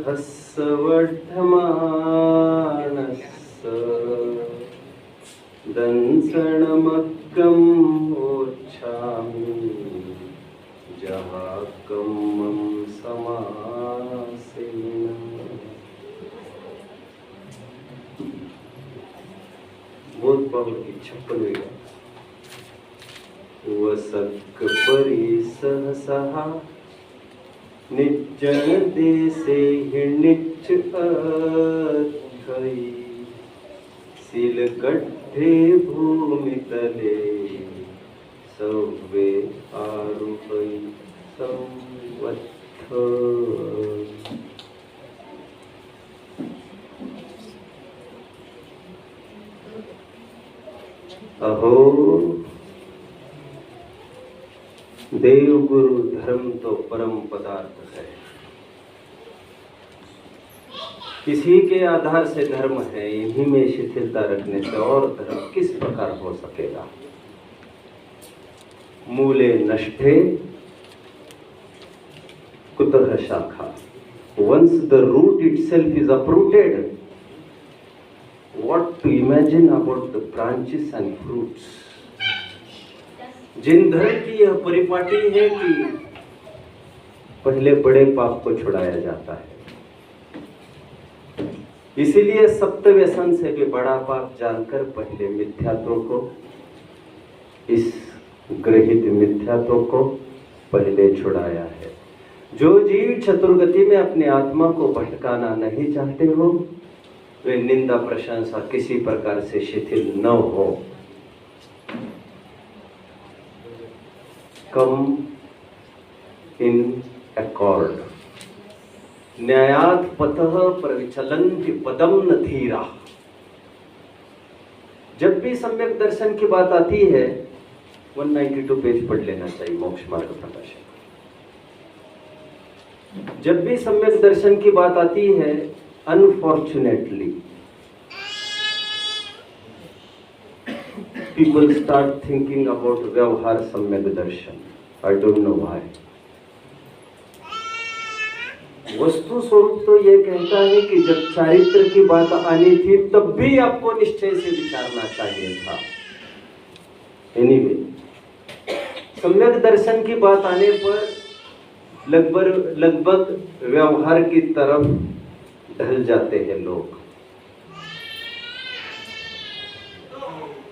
सहस्रवर्धमानस्य दंसनमग्गम् ओच्छामि जहाकम्मं समासेन। बोध पावर की 56वीं वसक परी सहसहा निज्जन देशे हिणिच अथई सिलगड्ढे भूमि तले सव्वे आरुहई संवत्थ। अहो देव गुरु धर्म तो परम पदार्थ है। किसी के आधार से धर्म है, इन्हीं में शिथिलता रखने से और धर्म किस प्रकार हो सकेगा। मूले नष्टे कुतः शाखा। Once the root itself is uprooted, what to imagine about the branches and fruits? जिन धर्म की यह परिपाटी है कि पहले बड़े पाप को छुड़ाया जाता है, इसीलिए सप्त व्यसन से भी बड़ा पाप जानकर पहले मिथ्यात्व को, इस ग्रहित मिथ्यात्व को पहले छुड़ाया है। जो जीव चतुर्गति में अपनी आत्मा को भटकाना नहीं चाहते हो, वे निंदा प्रशंसा किसी प्रकार से शिथिल न हो। कम इन अकॉर्ड न्यायात पतः प्रविचलन्ति पदम न धीरा। जब भी सम्यक दर्शन की बात आती है, 192 पेज पढ़ लेना चाहिए मोक्ष मार्ग प्रकाशन। जब भी सम्यक दर्शन की बात आती है, unfortunately people start thinking about व्यवहार सम्यक दर्शन। I don't know why। वस्तु स्वरूप तो ये कहता है कि जब चारित्र की बात आनी थी तब भी आपको निश्चय से विचारना चाहिए था। Anyway, सम्यक दर्शन की बात आने पर लगभग व्यवहार की तरफ ढल जाते हैं लोग।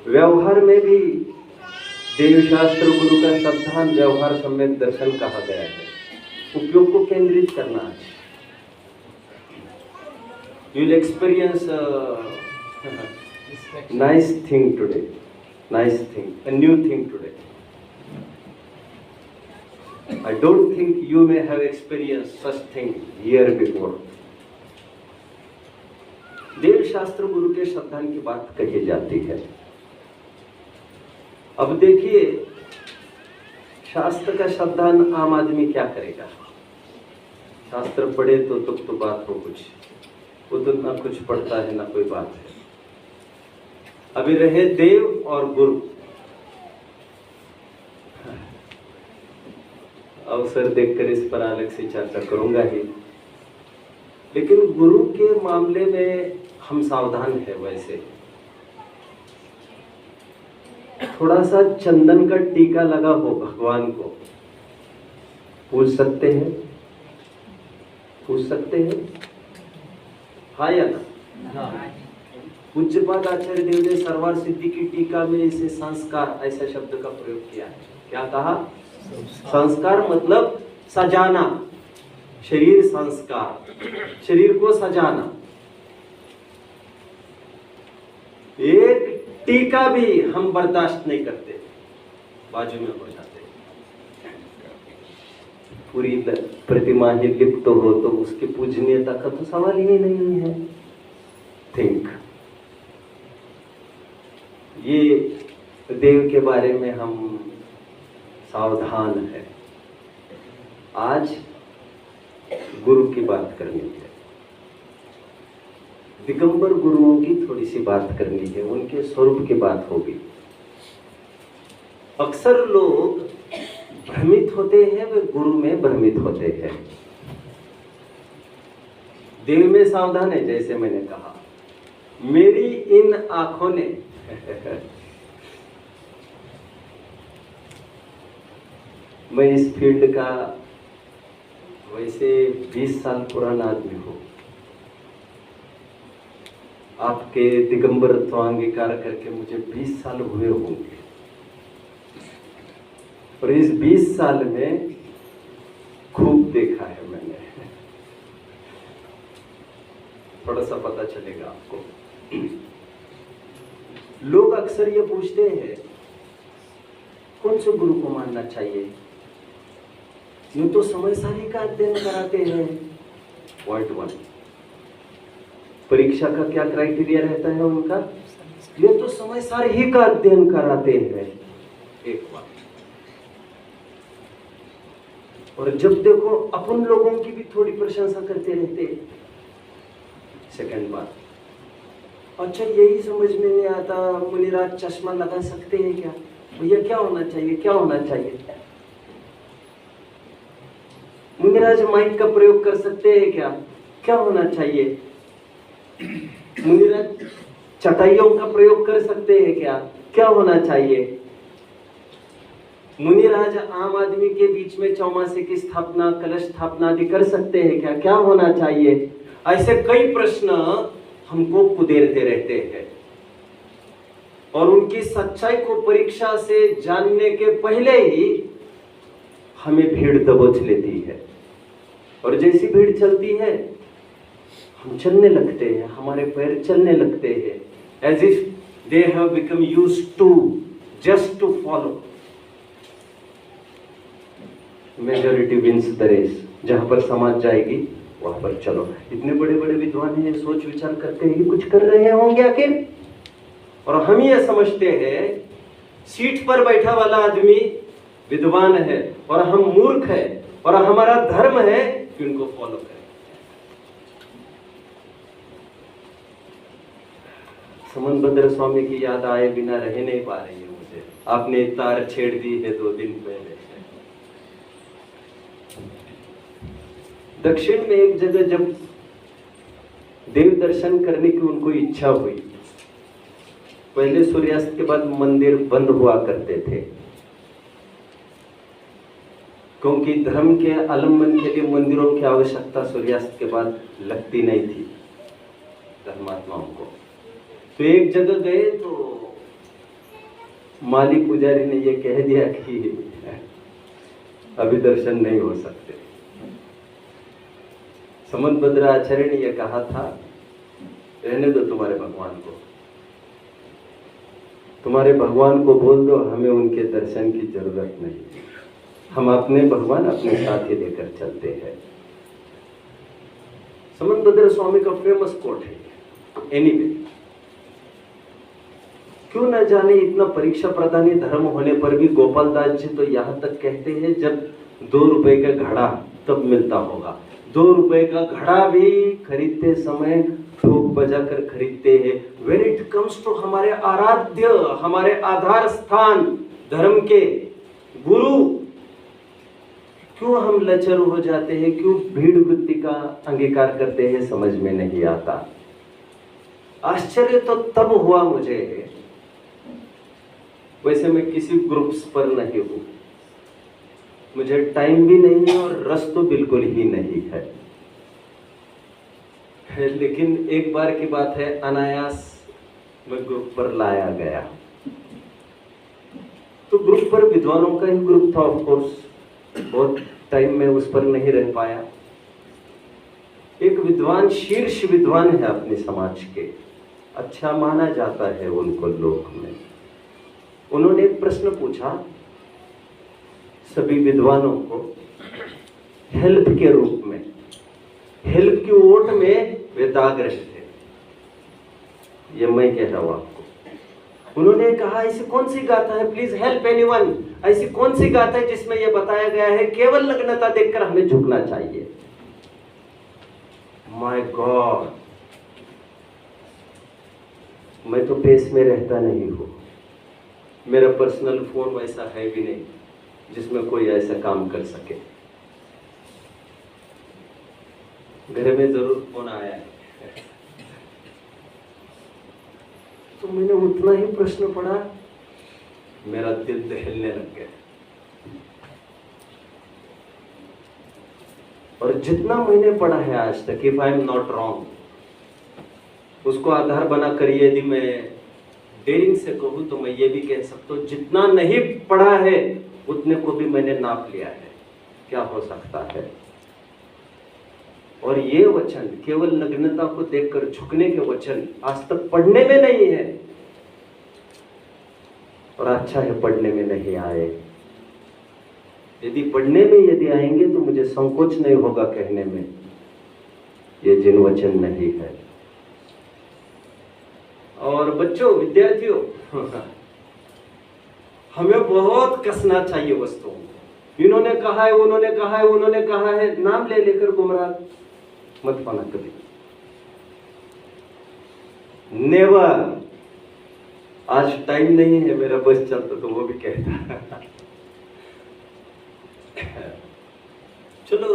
व्यवहार में भी देवशास्त्र गुरु का शब्दान व्यवहार सम्यक दर्शन कहा गया है। उपयोग को केंद्रित करना है। You will experience a nice thing today, nice thing, a new thing today. I don't think you may have experienced such thing year before. देवशास्त्र गुरु के शब्दान की बात कही जाती है। अब देखिए, शास्त्र का शब्दान आम आदमी क्या करेगा? शास्त्र पढ़े तो बात हो कुछ, वो तो ना कुछ पढ़ता है ना कोई बात है। अभी रहे देव और गुरु। अवसर देखकर इस पर अलग से चर्चा करूंगा ही, लेकिन गुरु के मामले में हम सावधान हैं। वैसे थोड़ा सा चंदन का टीका लगा हो भगवान को, पूछ सकते हैं? पूछ सकते हैं? हाँ या ना? पूज्यपाद आचार्य देव ने सर्वार सिद्धि की टीका में इसे संस्कार ऐसा शब्द का प्रयोग किया है। क्या कहा? संस्कार मतलब सजाना, शरीर संस्कार, शरीर को सजाना। एक टीका भी हम बर्दाश्त नहीं करते, बाजू में हो जाते। पूरी प्रतिमा ही लिप्त हो तो उसकी पूजनीयता का तो सवाल ही नहीं है। थिंक, ये देव के बारे में हम सावधान है। आज गुरु की बात करनी है, दिगंबर गुरुओं की थोड़ी सी बात करनी है, उनके स्वरूप की बात होगी। अक्सर लोग भ्रमित होते हैं, वे गुरु में भ्रमित होते हैं। दिल में सावधान है, जैसे मैंने कहा। मेरी इन आंखों ने मैं इस फील्ड का वैसे 20 साल पुराना आदमी हूं। आपके दिगंबरत्व अंगीकार करके मुझे 20 साल हुए होंगे, और इस 20 साल में खूब देखा है मैंने। थोड़ा सा पता चलेगा आपको। लोग अक्सर ये पूछते हैं कौन से गुरु को मानना चाहिए, यूं तो समय सारी का अध्ययन कराते हैं। पॉइंट 1, परीक्षा का क्या क्राइटेरिया रहता है उनका, ये तो समय सारी ही का अध्ययन कराते हैं, एक बात। और जब देखो अपन लोगों की भी थोड़ी प्रशंसा करते रहते हैं। सेकंड बात, अच्छा यही समझ में नहीं आता, मुनिराज चश्मा लगा सकते हैं क्या, भैया क्या होना चाहिए, क्या होना चाहिए। मुनिराज माइक का प्रयोग कर सकते हैं क्या, क्या होना चाहिए। मुनिराज चटाइयों का प्रयोग कर सकते हैं क्या, क्या होना चाहिए। मुनिराज आम आदमी के बीच में चौमासे की स्थापना, कलश स्थापना आदि कर सकते हैं क्या, क्या होना चाहिए। ऐसे कई प्रश्न हमको कुदेरते रहते हैं, और उनकी सच्चाई को परीक्षा से जानने के पहले ही हमें भीड़ दबोच लेती है। और जैसी भीड़ चलती है हम चलने लगते हैं, हमारे पैर चलने लगते हैं, as if they have become used to just to follow. Majority wins the race, जहां पर समाज जाएगी वहां पर चलो। इतने बड़े बड़े विद्वान हैं, सोच विचार करते हैं कि कुछ कर रहे होंगे आखिर, और हम ये समझते हैं सीट पर बैठा वाला आदमी विद्वान है और हम मूर्ख है, और हमारा धर्म है कि उनको फॉलो करें। समनभद्र स्वामी की याद आए बिना रह नहीं पा रही है मुझे। आपने तार छेड़ दी है 2 दिन पहले। दक्षिण में एक जगह जब देव दर्शन करने की उनको इच्छा हुई, पहले सूर्यास्त के बाद मंदिर बंद हुआ करते थे, क्योंकि धर्म के आलम्बन के लिए मंदिरों की आवश्यकता सूर्यास्त के बाद लगती नहीं थी धर्मात्माओं को। तो एक जगह गए तो माली पुजारी ने ये कह दिया कि अभी दर्शन नहीं हो सकते। समनभद्र आचार्य ने यह कहा था, रहने दो तुम्हारे भगवान को, तुम्हारे भगवान को बोल दो हमें उनके दर्शन की जरूरत नहीं, हम अपने भगवान अपने साथ ही लेकर चलते हैं। समनभद्र स्वामी का फेमस कोट है। एनीवे, क्यों न जाने इतना परीक्षा प्रधानी धर्म होने पर भी गोपाल दास जी तो यहाँ तक कहते हैं जब 2 रुपए का घड़ा तब मिलता होगा। 2 रुपए का घड़ा भी खरीदते समय ठोक बजा कर खरीदते हैं। When it comes to हमारे आराध्य, हमारे आधार स्थान धर्म के गुरु, क्यों हम लचर हो जाते हैं, क्यों भीड़ वृत्ति का अंगीकार करते हैं, समझ में नहीं आता। आश्चर्य तो तब हुआ मुझे, वैसे मैं किसी ग्रुप्स पर नहीं हूं, मुझे टाइम भी नहीं है और रस तो बिल्कुल ही नहीं है, लेकिन एक बार की बात है, अनायास मैं ग्रुप पर लाया गया। तो ग्रुप पर विद्वानों का ही ग्रुप था, ऑफ कोर्स बहुत टाइम में उस पर नहीं रह पाया। एक विद्वान, शीर्ष विद्वान है अपने समाज के, अच्छा माना जाता है उनको लोक में। उन्होंने एक प्रश्न पूछा सभी विद्वानों को, हेल्प के रूप में, हेल्प की ओट में वे दाग रहे थे, ये मैं कह रहा हूं आपको। उन्होंने कहा ऐसी कौन सी गाथा है, प्लीज हेल्प एनीवन, ऐसी कौन सी गाथा है जिसमें यह बताया गया है केवल नग्नता देखकर हमें झुकना चाहिए। माय गॉड, मैं तो पेस में रहता नहीं हूं, मेरा पर्सनल फोन वैसा है भी नहीं जिसमें कोई ऐसा काम कर सके। घर में जरूर फोन आया है। तो मैंने उतना ही प्रश्न पढ़ा, मेरा दिल दहलने लग गया। और जितना मैंने पढ़ा है आज तक, if I am not wrong, उसको आधार बनाकर यदि मैं डेरिंग से कहूं तो मैं ये भी कह सकता हूं, जितना नहीं पढ़ा है उतने को भी मैंने नाप लिया है। क्या हो सकता है? और ये वचन केवल नग्नता को देखकर झुकने के वचन आज तक पढ़ने में नहीं है। और अच्छा है पढ़ने में नहीं आए। यदि पढ़ने में यदि आएंगे तो मुझे संकोच नहीं होगा कहने में, ये जिन वचन नहीं है। और बच्चों, विद्यार्थियों, हमें बहुत कसना चाहिए वस्तुओं को। इन्होंने कहा है, उन्होंने कहा है, उन्होंने कहा है, नाम ले लेकर गुमराह मत पाना कभी। नेवर। आज टाइम नहीं है, मेरा बस चलता तो वो भी कहता। चलो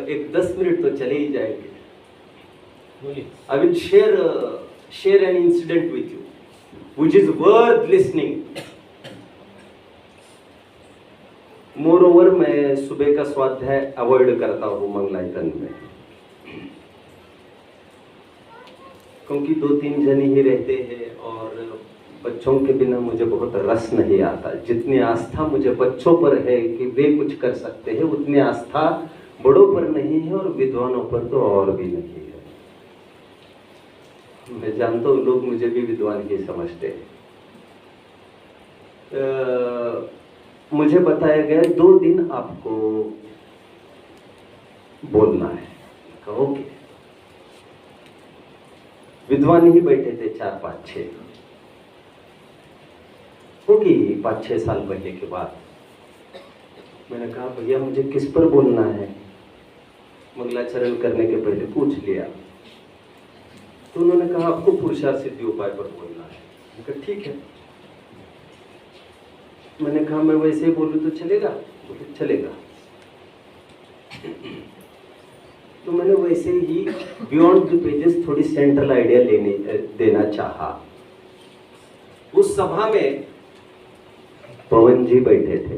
एक 10 मिनट तो चले ही जाएंगे। I will share an incident with you which is worth listening. Moreover, मैं सुबह का स्वाध्याय अवॉइड करता हूँ मंगलायतन में, क्योंकि 2-3 जन ही रहते हैं और बच्चों के बिना मुझे बहुत रस नहीं आता। जितनी आस्था मुझे बच्चों पर है कि वे कुछ कर सकते हैं, उतनी आस्था बड़ों पर नहीं है और विद्वानों पर तो और भी नहीं है। मैं जानता हूँ लोग मुझे भी विद्वान ही समझते हैं। मुझे बताया गया 2 दिन आपको बोलना है। कहोगे? विद्वान ही बैठे थे 4-5-6, होगी 5-6 साल पहले की बात। मैंने कहा भैया मुझे किस पर बोलना है? मंगलाचरण करने के पहले पूछ लिया तो उन्होंने कहा आपको पुरुषार्थ सिद्धि उपाय पर बोलना है। मैंने कहा ठीक है। मैंने कहा मैं वैसे ही बोलूं तो चलेगा? बोले चलेगा। तो मैंने वैसे ही बियॉन्ड द पेजेस थोड़ी सेंट्रल आइडिया देना चाहा। उस सभा में पवन जी बैठे थे।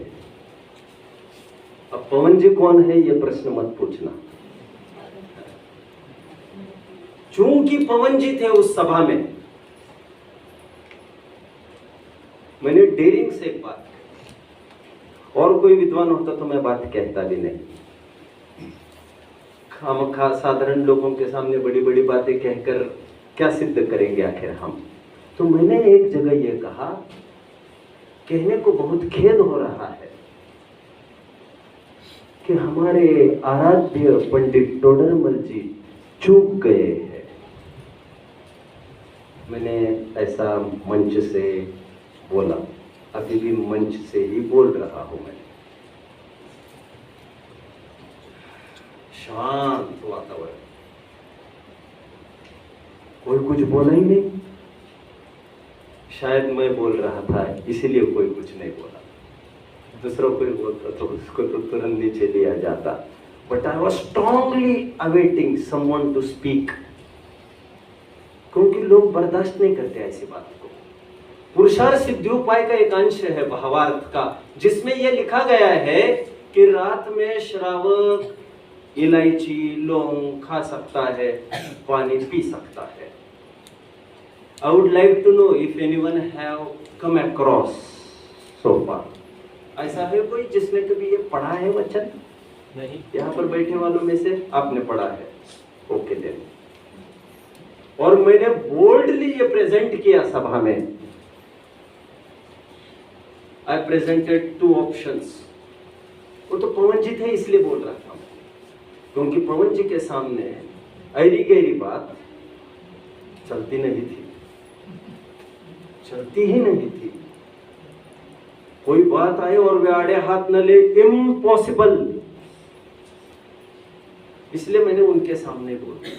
अब पवन जी कौन है ये प्रश्न मत पूछना, चूंकि पवन जी थे उस सभा में। मैंने डेरिंग से एक बात, और कोई विद्वान होता तो मैं बात कहता भी नहीं। खामखा साधारण लोगों के सामने बड़ी बड़ी बातें कहकर क्या सिद्ध करेंगे आखिर हम। तो मैंने एक जगह ये कहा, कहने को बहुत खेद हो रहा है कि हमारे आराध्य पंडित टोडरमल जी चूक गए हैं। मैंने ऐसा मंच से बोला, अभी भी मंच से ही बोल रहा हूं मैं। शांत वातावरण, कोई कुछ बोला ही नहीं। शायद मैं बोल रहा था इसीलिए कोई कुछ नहीं बोला। दूसरा कोई बोलता तो उसको तो तुरंत नीचे लिया जाता। But I was strongly awaiting someone to speak, क्योंकि लोग बर्दाश्त नहीं करते ऐसी बात को। पुरुषार्थ सिद्धियोपाय का एक अंश है भावार्थ का, जिसमें यह लिखा गया है कि रात में श्रावक इलायची लौंग खा सकता है, पानी पी सकता है। I would like to know if anyone have come across so far. ऐसा है कोई जिसने कभी ये पढ़ा है वचन? नहीं। यहाँ पर बैठे वालों में से आपने पढ़ा है? Okay then. और मैंने बोल्डली ये प्रेजेंट किया सभा में। I presented 2 options. वो तो पवन जी थे इसलिए बोल रहा था, क्योंकि पवन जी के सामने ऐरी गहरी बात चलती नहीं थी, चलती ही नहीं थी। कोई बात आए और वे आड़े हाथ न ले, इम्पॉसिबल। इसलिए मैंने उनके सामने बोला।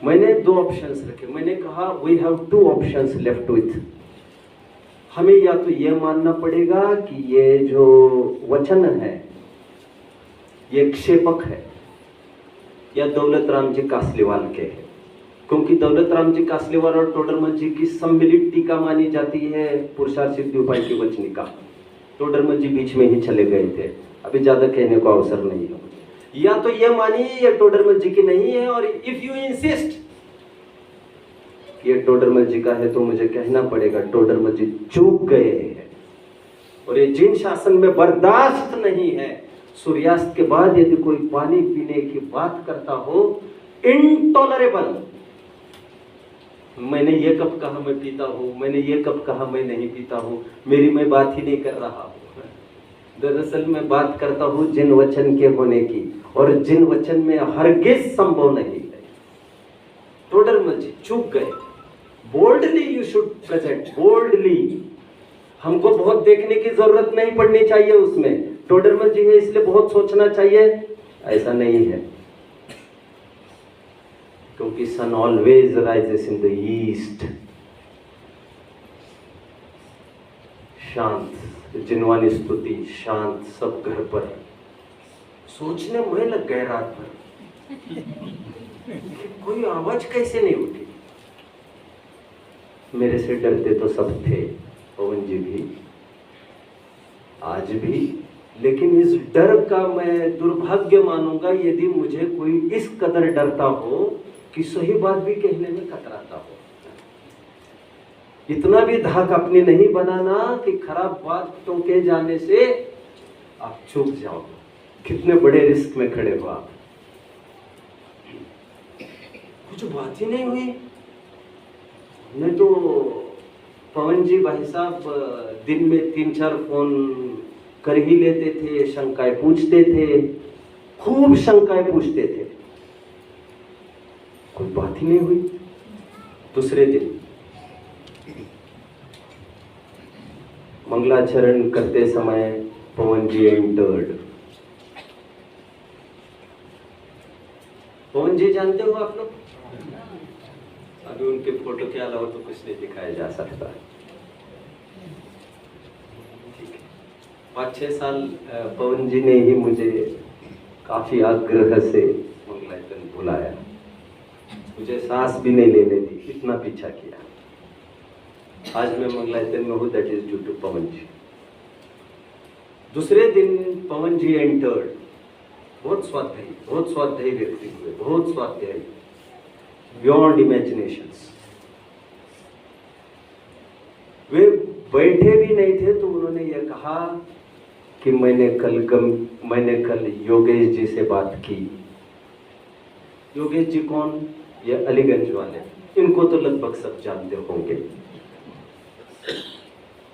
मैंने 2 ऑप्शंस रखे। मैंने कहा we have 2 options left with. हमें या तो यह मानना पड़ेगा कि ये जो वचन है ये क्षेपक है, या दौलत राम जी कासलीवाल के हैं, क्योंकि दौलत राम जी कासलीवाल और टोडरमल जी की सम्मिलित टीका मानी जाती है पुरुषार्थ सिद्धि उपाय की वचनिका। टोडरमल जी बीच में ही चले गए थे, अभी ज्यादा कहने को अवसर नहीं है। या तो ये मानिए ये टोडरमल जी की नहीं है, और इफ यू इंसिस्ट ये टोडरमल जी का है तो मुझे कहना पड़ेगा टोडरमल जी चूक गए हैं। और ये जिन शासन में बर्दाश्त नहीं है, सूर्यास्त के बाद यदि कोई पानी पीने की बात करता हो, इनटॉलरेबल। मैंने ये कब कहा मैं पीता हूं, मैंने ये कब कहा मैं नहीं पीता हूं, मेरी मैं बात ही नहीं कर रहा हूं। दरअसल मैं बात करता हूं जिन वचन के होने की, और जिन वचन में हरगिज संभव नहीं है। टोडरमल जी चूक गए। Boldly you should present, boldly. हमको बहुत देखने की जरूरत नहीं पड़नी चाहिए उसमें। टोडरमल जी है इसलिए बहुत सोचना चाहिए, ऐसा नहीं है, क्योंकि sun always rises in the east. शांत जिनवानी स्तुति, शांत, सब घर पर। सोचने में लग गए रात भर कोई आवाज कैसे नहीं उठी। मेरे से डरते तो सब थे, पवन जी भी, आज भी, लेकिन इस डर का मैं दुर्भाग्य मानूंगा यदि मुझे कोई इस कदर डरता हो कि सही बात भी कहने में कतराता हो। इतना भी धाक अपनी नहीं बनाना कि खराब बातों के जाने से आप चूक जाओ। कितने बड़े रिस्क में खड़े हो आप। कुछ बात ही नहीं हुई। नहीं तो पवन जी भाई साहब दिन में 3-4 फोन कर ही लेते थे, शंकाएं पूछते थे, खूब शंकाएं पूछते थे, कोई बात ही नहीं हुई। दूसरे दिन मंगलाचरण करते समय पवन जी एंटर्ड। पवन जी जानते हो आप लोग? अभी उनके फोटो के अलावा तो कुछ नहीं दिखाया जा सकता। 5-6 साल पवन जी ने ही मुझे काफी आग्रह से मंगलाचरण बुलाया। मुझे सांस भी नहीं लेने दी, इतना पीछा किया। आज मैं मंगलाचरण में हूँ, दैट इज ड्यू टू पवन जी। दूसरे दिन पवन जी एंटर्ड। बहुत स्वाध्यायी व्यक्ति हुए, बहुत स्वाध्यायी, बियॉन्ड इमेजिनेशंस। वे बैठे भी नहीं थे तो उन्होंने ये कहा कि मैंने कल योगेश जी से बात की। योगेश जी कौन? ये अलीगंज वाले, इनको तो लगभग सब जानते होंगे।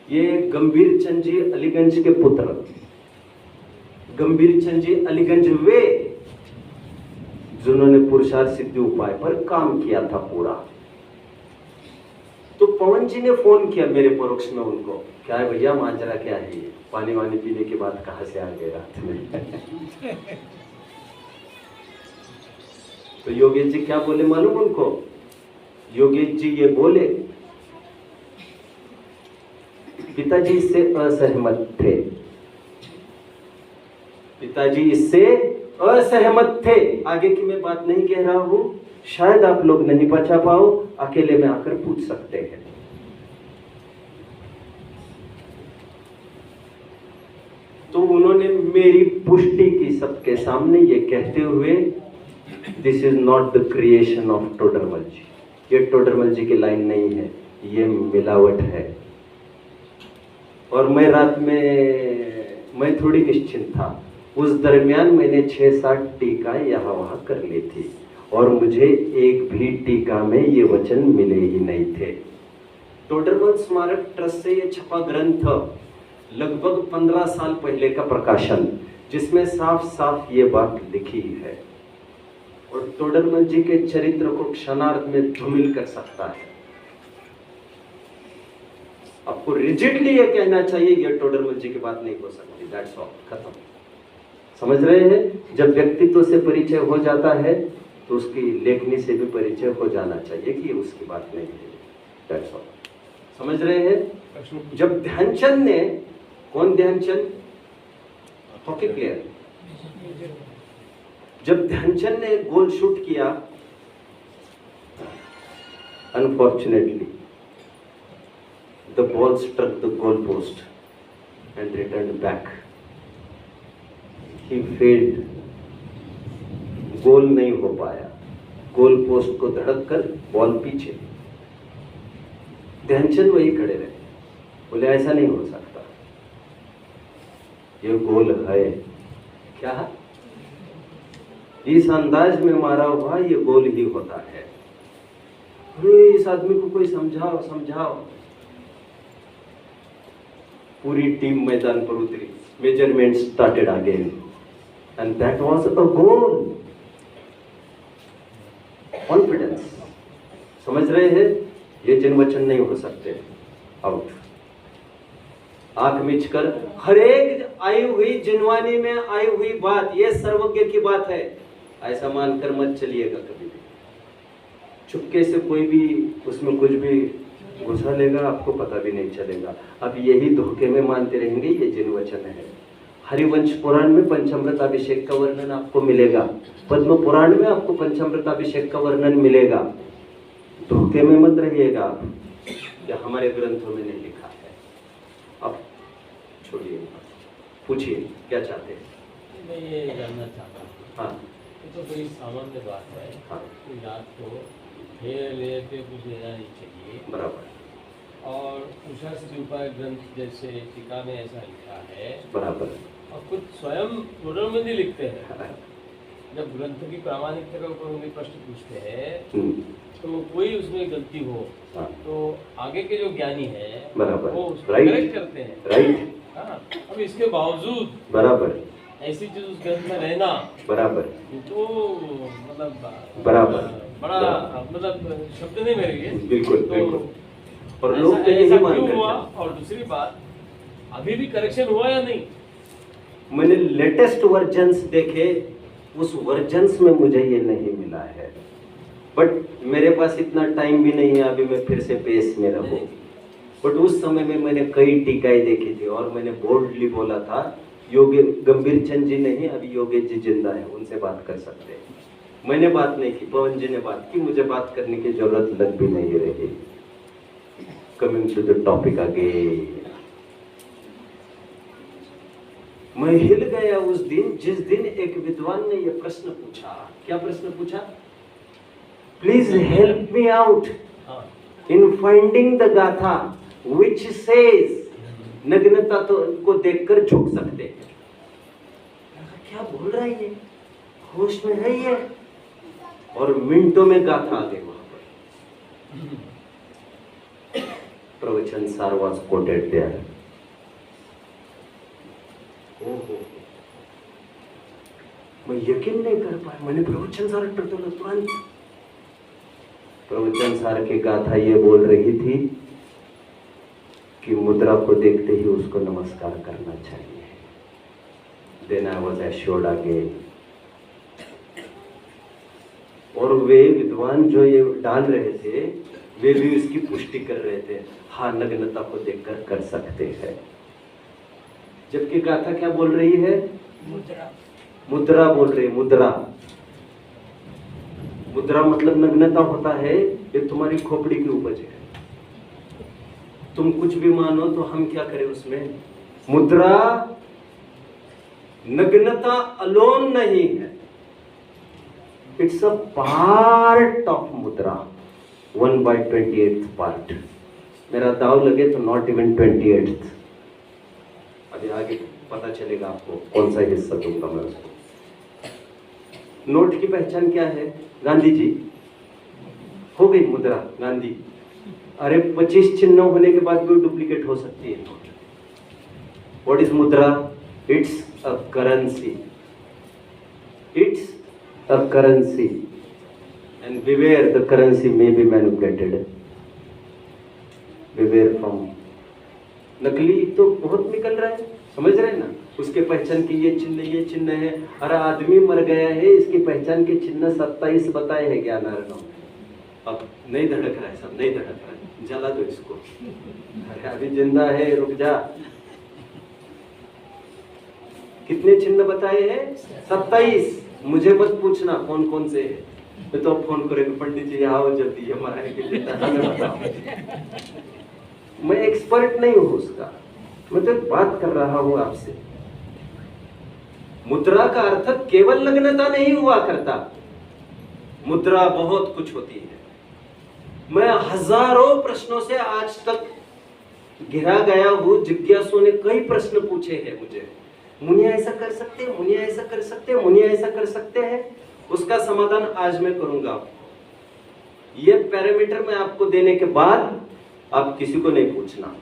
ये गंभीर चंद जी अलीगंज के पुत्र, गंभीर चंद जी अलीगंज वे जिन्होंने पुरुषार्थ सिद्धि उपाय पर काम किया था पूरा। तो पवन जी ने फोन किया मेरे परोक्ष में उनको, क्या है भैया माजरा क्या है ये, पानी वानी पीने के बाद कहां से आ गए रात में। तो योगेश जी क्या बोले मालूम उनको? योगेश जी ये बोले, पिताजी इससे असहमत थे, पिताजी इससे असहमत थे। आगे की मैं बात नहीं कह रहा हूं, शायद आप लोग नहीं बचा पाओ, अकेले में आकर पूछ सकते हैं। तो उन्होंने मेरी पुष्टि की सबके सामने ये कहते हुए, this is not the creation of Todarmal ji, ये टोडरमल जी की लाइन नहीं है, ये मिलावट है। और मैं रात में मैं थोड़ी निश्चिंत था। उस दरमियान मैंने 6-7 टीका यहाँ वहाँ कर ली थी, और मुझे एक भी टीका में ये वचन मिले ही नहीं थे। टोडरमल स्मारक ट्रस्ट से ये छपा ग्रंथ लगभग 15 साल पहले का प्रकाशन, जिसमें साफ साफ ये बात लिखी है, और टोडरमल जी के चरित्र को क्षणार्ध में धूमिल कर सकता है। आपको रिजिडली ये कहना चाहिए ये टोडरमल जी की बात नहीं हो सकती, दैट्स ऑल, खत्म। समझ रहे हैं? जब व्यक्तित्व से परिचय हो जाता है तो उसकी लेखनी से भी परिचय हो जाना चाहिए कि उसकी बात नहीं है, दैट्स ऑल। समझ रहे हैं? जब ध्यानचंद ने, कौन ध्यानचंद? हॉकी प्लेयर, जब ध्यानचंद ने एक गोल शूट किया, unfortunately the ball struck the goal post and return back. He failed, goal नहीं हो पाया, गोल पोस्ट को धड़क कर बॉल पीछे। ध्यानचंद वही खड़े रहे, बोले ऐसा नहीं हो सकता, ये गोल है। क्या है? इस अंदाज में मारा हुआ ये गोल ही होता है। अरे इस आदमी को कोई समझाओ समझाओ। पूरी टीम मैदान पर उतरी, measurement started again and that was a goal. Confidence, समझ रहे हैं? ये जिनवचन नहीं हो सकते। आउट। आंख मिच कर हर एक आई हुई जिनवानी में आई हुई बात ये सर्वज्ञ की बात है, ऐसा मानकर मत चलिएगा कभी भी। चुपके से कोई भी उसमें कुछ भी घुसा लेगा, आपको पता भी नहीं चलेगा। अब यही धोखे में मानते रहेंगे, ये जिनवचन है। हरिवंश पुराण में पंचामृत अभिषेक का वर्णन आपको मिलेगा, पद्म पुराण में आपको पंचामृत अभिषेक का वर्णन मिलेगा। धोखे में मत रहिएगा आप, या हमारे ग्रंथों में नहीं लिखा है। अब छोड़िए, पूछिए क्या चाहते हैं। मैं ये जानना चाहता हूँ। हाँ, ये तो बड़ी सामान्य बात है। हाँ, कि रात को हेयर लेयर पे कुछ लेना नहीं चाहिए। बराबर। और उषा से उपाय ग्रंथ जैसे टीका में ऐसा लिखा है। बराबर। और कुछ स्वयं टोटल में नहीं लिखते हैं। जब ग्रंथ की प्रामाणिकता के ऊपर उनके प्रश्न पूछते हैं तो कोई उसमें गलती हो तो आगे के जो ज्ञानी है बराबर वो उसको करेक्ट करते हैं। राइट। हाँ, अब इसके बावजूद बराबर ऐसी चीज उस ग्रंथ में रहना बराबर तो मतलब बराबर बड़ा मतलब शब्द नहीं मेरे लिए। बिल्कुल तो बिल्कुल। और लोग तो ऐसा यही मान क्यों करते हुआ? हैं। और दूसरी बात, अभी भी करेक्शन हुआ या नहीं? मैंने लेटेस्ट वर्जन्स देखे, उस वर्जन्स में मुझे ये नहीं मिला है। बट मेरे पास इतना टाइम भी नहीं है अभी मैं फिर से पेस में रहूं। बट उस समय में मैंने कई टीकाएं देखी थी और मैंने बोल्डली बोला था, योगी गंभीर चंद जी नहीं, अभी योगेश जी जिंदा है, उनसे बात कर सकते हैं। मैंने बात नहीं की, पवन जी ने बात की, मुझे बात करने की जरूरत लग भी नहीं रही। Coming to the topic again, मैं हिल गया उस दिन जिस दिन एक विद्वान ने यह प्रश्न पूछा। क्या प्रश्न पूछा? Please help me out in finding the गाथा विच सेज नग्नता तो को देखकर झुक सकते हैं। क्या बोल रहा है ये? होश में है ये? और मिनटों में गाथा आ गई वहां पर। प्रवचन सार वाज कोटेड देयर। ओहो, मैं यकीन नहीं कर पाया। मैंने प्रवचन सार तुरंत प्रवचन सार की गाथा ये बोल रही थी कि मुद्रा को देखते ही उसको नमस्कार करना चाहिए। Then I was assured again. और वे विद्वान जो ये डाल रहे थे वे भी इसकी पुष्टि कर रहे थे, हाँ नग्नता को देखकर कर सकते हैं। जबकि गाथा क्या बोल रही है? मुद्रा बोल रही है। मुद्रा, मुद्रा मतलब नग्नता होता है, ये तुम्हारी खोपड़ी की उपज है। तुम कुछ भी मानो तो हम क्या करें उसमें? मुद्रा नग्नता अलोन नहीं है, इट्स अ पार्ट ऑफ मुद्रा, 1/28 पार्ट। मेरा दाव लगे तो नॉट इवन 28। अभी आगे पता चलेगा आपको कौन सा हिस्सा दूंगा मैं उसको। नोट की पहचान क्या है? गांधी जी हो गई मुद्रा गांधी। अरे 25 चिन्ह होने के बाद भी डुप्लीकेट हो सकती है नोट। व्हाट इज मुद्रा? It's a currency, it's a currency and beware the currency may be manipulated. Beware from नकली तो बहुत निकल रहा है, समझ रहे हैं ना? उसके पहचान के ये चिन्ह है। अरे आदमी मर गया है, इसकी पहचान के चिन्ह 27 बताए हैं ज्ञानार्णव में। अब नहीं धड़क रहा है, सब नहीं धड़क रहा है, जला दो इसको। अरे अभी जिंदा है, रुक जा। कितने चिन्ह बताए हैं? 27। मुझे मत पूछना कौन कौन से है, मैं तो फोन करेंगे पंडित जी आओ जल्दी हमारे के लिए हमें बताओ। मैं एक्सपर्ट नहीं हूं उसका, मैं तो बात कर रहा हूं आपसे। मुद्रा का अर्थ केवल नग्नता नहीं हुआ करता, मुद्रा बहुत कुछ होती है। मैं हजारों प्रश्नों से आज तक घिरा गया हूं, जिज्ञासुओं ने कई प्रश्न पूछे हैं मुझे, मुनिया ऐसा कर सकते हैं, मुनिया ऐसा कर सकते हैं, मुनिया ऐसा कर सकते हैं। उसका समाधान आज मैं करूंगा। ये पैरामीटर मैं आपको देने के बाद आप किसी को नहीं पूछना,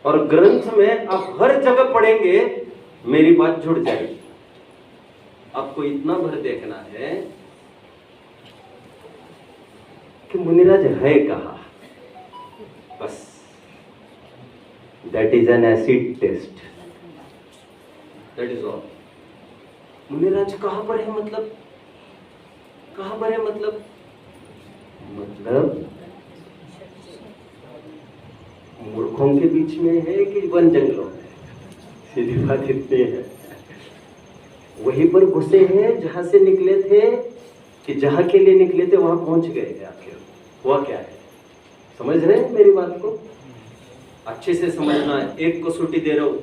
और ग्रंथ में आप हर जगह पढ़ेंगे मेरी बात जुड़ जाएगी। आपको इतना भर देखना है कि मुनिराज है कहा, बस that is an acid test, that is all. मुनिराज कहां पर है, मतलब कहां पर है, मतलब मूर्खों के बीच में है कि वन जंगलों में, सीधी बात इतनी है। वहीं पर घुसे हैं जहां से निकले थे, कि जहां के लिए निकले थे वहां पहुंच गए हैं। आखिर हुआ क्या है, समझ रहे हैं मेरी बात को? अच्छे से समझना है। एक कसौटी दे रहा हूं,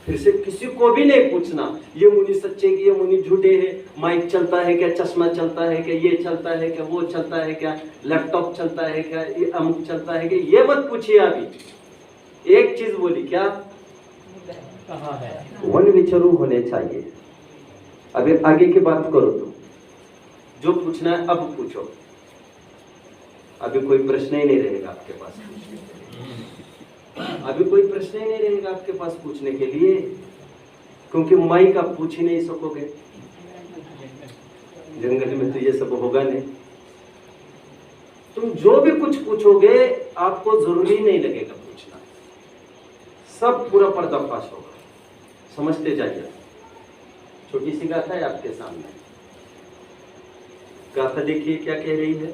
फिर से किसी को भी नहीं पूछना ये मुनि सच्चे कि ये मुनि झूठे हैं, माइक चलता है क्या, चश्मा चलता है क्या, ये चलता है क्या, वो चलता है क्या, लैपटॉप चलता है क्या, ये अमुक चलता है क्या, ये मत पूछिए। अभी एक चीज बोली, क्या कहाँ है, वन विचरू होने चाहिए। अभी आगे की बात करो तो जो पूछना है अब पूछो, अभी कोई प्रश्न ही नहीं रहेगा आपके पास, अभी कोई प्रश्न ही नहीं रहेगा आपके पास पूछने के लिए, क्योंकि माइक आप पूछ ही नहीं सकोगे, जंगल में तो ये सब होगा नहीं। तुम जो भी कुछ पूछोगे आपको जरूरी नहीं लगेगा पूछना, सब पूरा पर्दाफाश होगा। समझते जाइए। छोटी सी गाथा है आपके सामने, गाथा देखिए क्या कह रही है।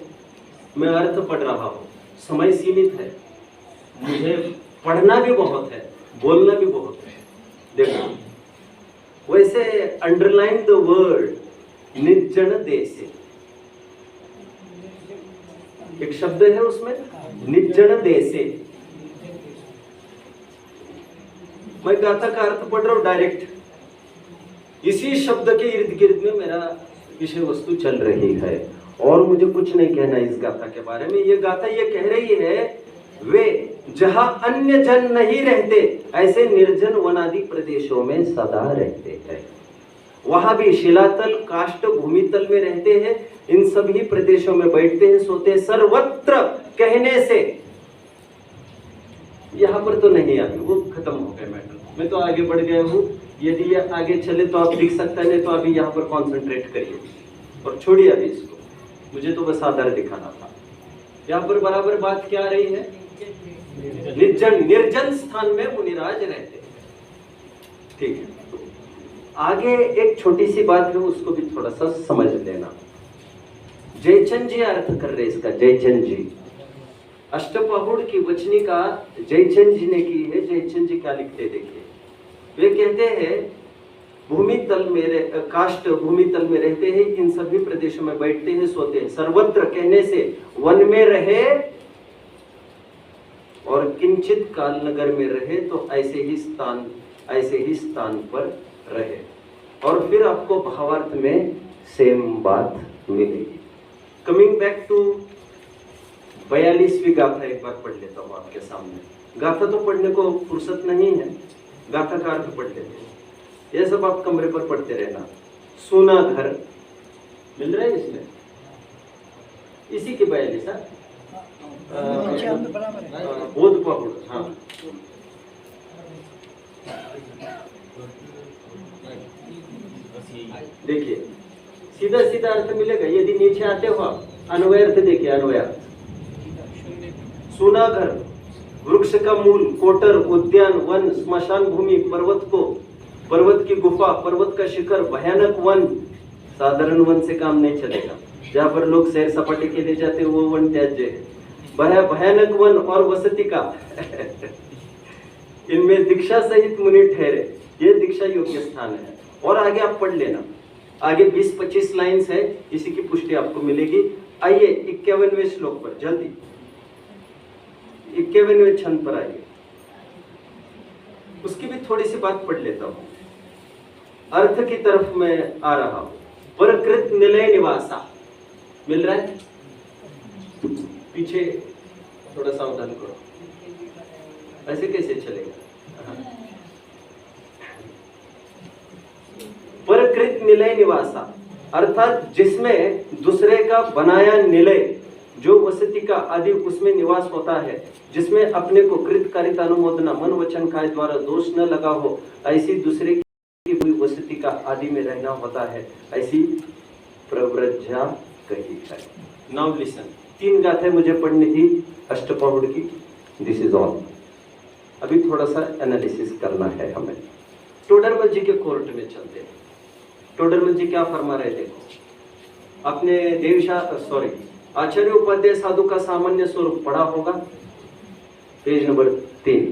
मैं अर्थ पढ़ रहा हूं, समय सीमित है, मुझे पढ़ना भी बहुत है, बोलना भी बहुत है। देखो वैसे अंडरलाइन द वर्ड निर्जन देशे, एक शब्द है उसमें निर्जन देशे। मैं गाथा का अर्थ पढ़ रहा हूं डायरेक्ट, इसी शब्द के इर्द गिर्द में मेरा विषय वस्तु चल रही है, और मुझे कुछ नहीं कहना इस गाथा के बारे में। ये गाथा ये कह रही है, वे जहां अन्य जन नहीं रहते ऐसे निर्जन वनादि प्रदेशों में सदा रहते हैं, वहां भी शिलातल काष्ठ भूमितल में रहते हैं, इन सभी प्रदेशों में बैठते हैं, सोते हैं, सर्वत्र कहने से। यहां पर तो नहीं, अभी वो खत्म हो गए मैटर, मैं तो आगे बढ़ गया हूं। यदि ये आगे चले तो आप लिख सकते हैं, नहीं तो अभी यहाँ पर कॉन्सेंट्रेट करिए और छोड़िए अभी इसको, मुझे तो बस आधार दिखाना था। यहाँ पर बराबर बात क्या आ रही है, निर्जन स्थान में मुनिराज रहते हैं। ठीक है, तो आगे एक छोटी सी बात है, उसको भी थोड़ा सा समझ लेना। जयचंद जी अर्थ कर रहे इसका, जयचंद जी अष्टपहुड़ की वचनी का जयचंद जी ने की है। जयचंद जी क्या लिखते देखिए, वे कहते हैं भूमि तल में काष्ठ भूमि तल में रहते हैं, इन सभी प्रदेशों में बैठते हैं, सोते हैं, सर्वत्र कहने से वन में रहे और किंचित काल नगर में रहे तो ऐसे ही स्थान पर रहे। और फिर आपको भावार्थ में सेम बात मिलेगी। कमिंग बैक टू 42वीं गाथा एक बार पढ़ लेता हूँ आपके सामने। गाथा तो पढ़ने को फुर्सत नहीं है, गाथा का अर्थ पढ़ लेते हैं। ये सब आप कमरे पर पढ़ते रहना। सोना घर मिल रहा है इसमें, इसी के 42 बोध पहुड़। हाँ, देखिए सीधा सीधा अर्थ मिलेगा। यदि नीचे आते हो आप, अन्वय अर्थ देखिए, अन्वय अर्थ सोना घर, वृक्ष का मूल, कोटर, उद्यान, वन, स्मशान भूमि, पर्वत की गुफा, पर्वत का शिखर, भयानक वन। साधारण वन से काम नहीं चलेगा, जहाँ पर लोग सैर सपाटे के लिए जाते हैं वो वन त्याज्य है। भयानक वन और वसति का इनमें दीक्षा सहित मुनि ठहरे, ये दीक्षा योग्य स्थान है। और आगे आप पढ़ लेना, आगे 20-25 लाइन्स है, इसी की पुष्टि आपको मिलेगी। आइए 51वें श्लोक पर जल्दी, 51वें छंद पर आइए, उसकी भी थोड़ी सी बात पढ़ लेता हूं। अर्थ की तरफ मैं आ रहा हूं। परकृत निलय निवासा, मिल रहा है? पीछे थोड़ा सावधान करो, ऐसे कैसे चलेगा? परकृत निलय निवासा अर्थात जिसमें दूसरे का बनाया निलय, जो वसति का आदि उसमें निवास होता है, जिसमें अपने को कृतकारिता अनुमोदना मन वचन काय द्वारा दोष न लगा हो, ऐसी दूसरे की हुई वसति का आदि में रहना होता है, ऐसी प्रव्रज्या कही है। नाउ लिसन, 3 गाथें मुझे पढ़नी थी अष्टपौरुष की, दिस इज ऑल। अभी थोड़ा सा एनालिसिस करना है हमें। टोडरमल जी के कोर्ट में चलते हैं। टोडरमल जी क्या फरमा रहे थे? अपने आचार्य उपाध्याय साधु का सामान्य स्वरूप पढ़ा होगा, पेज नंबर 3।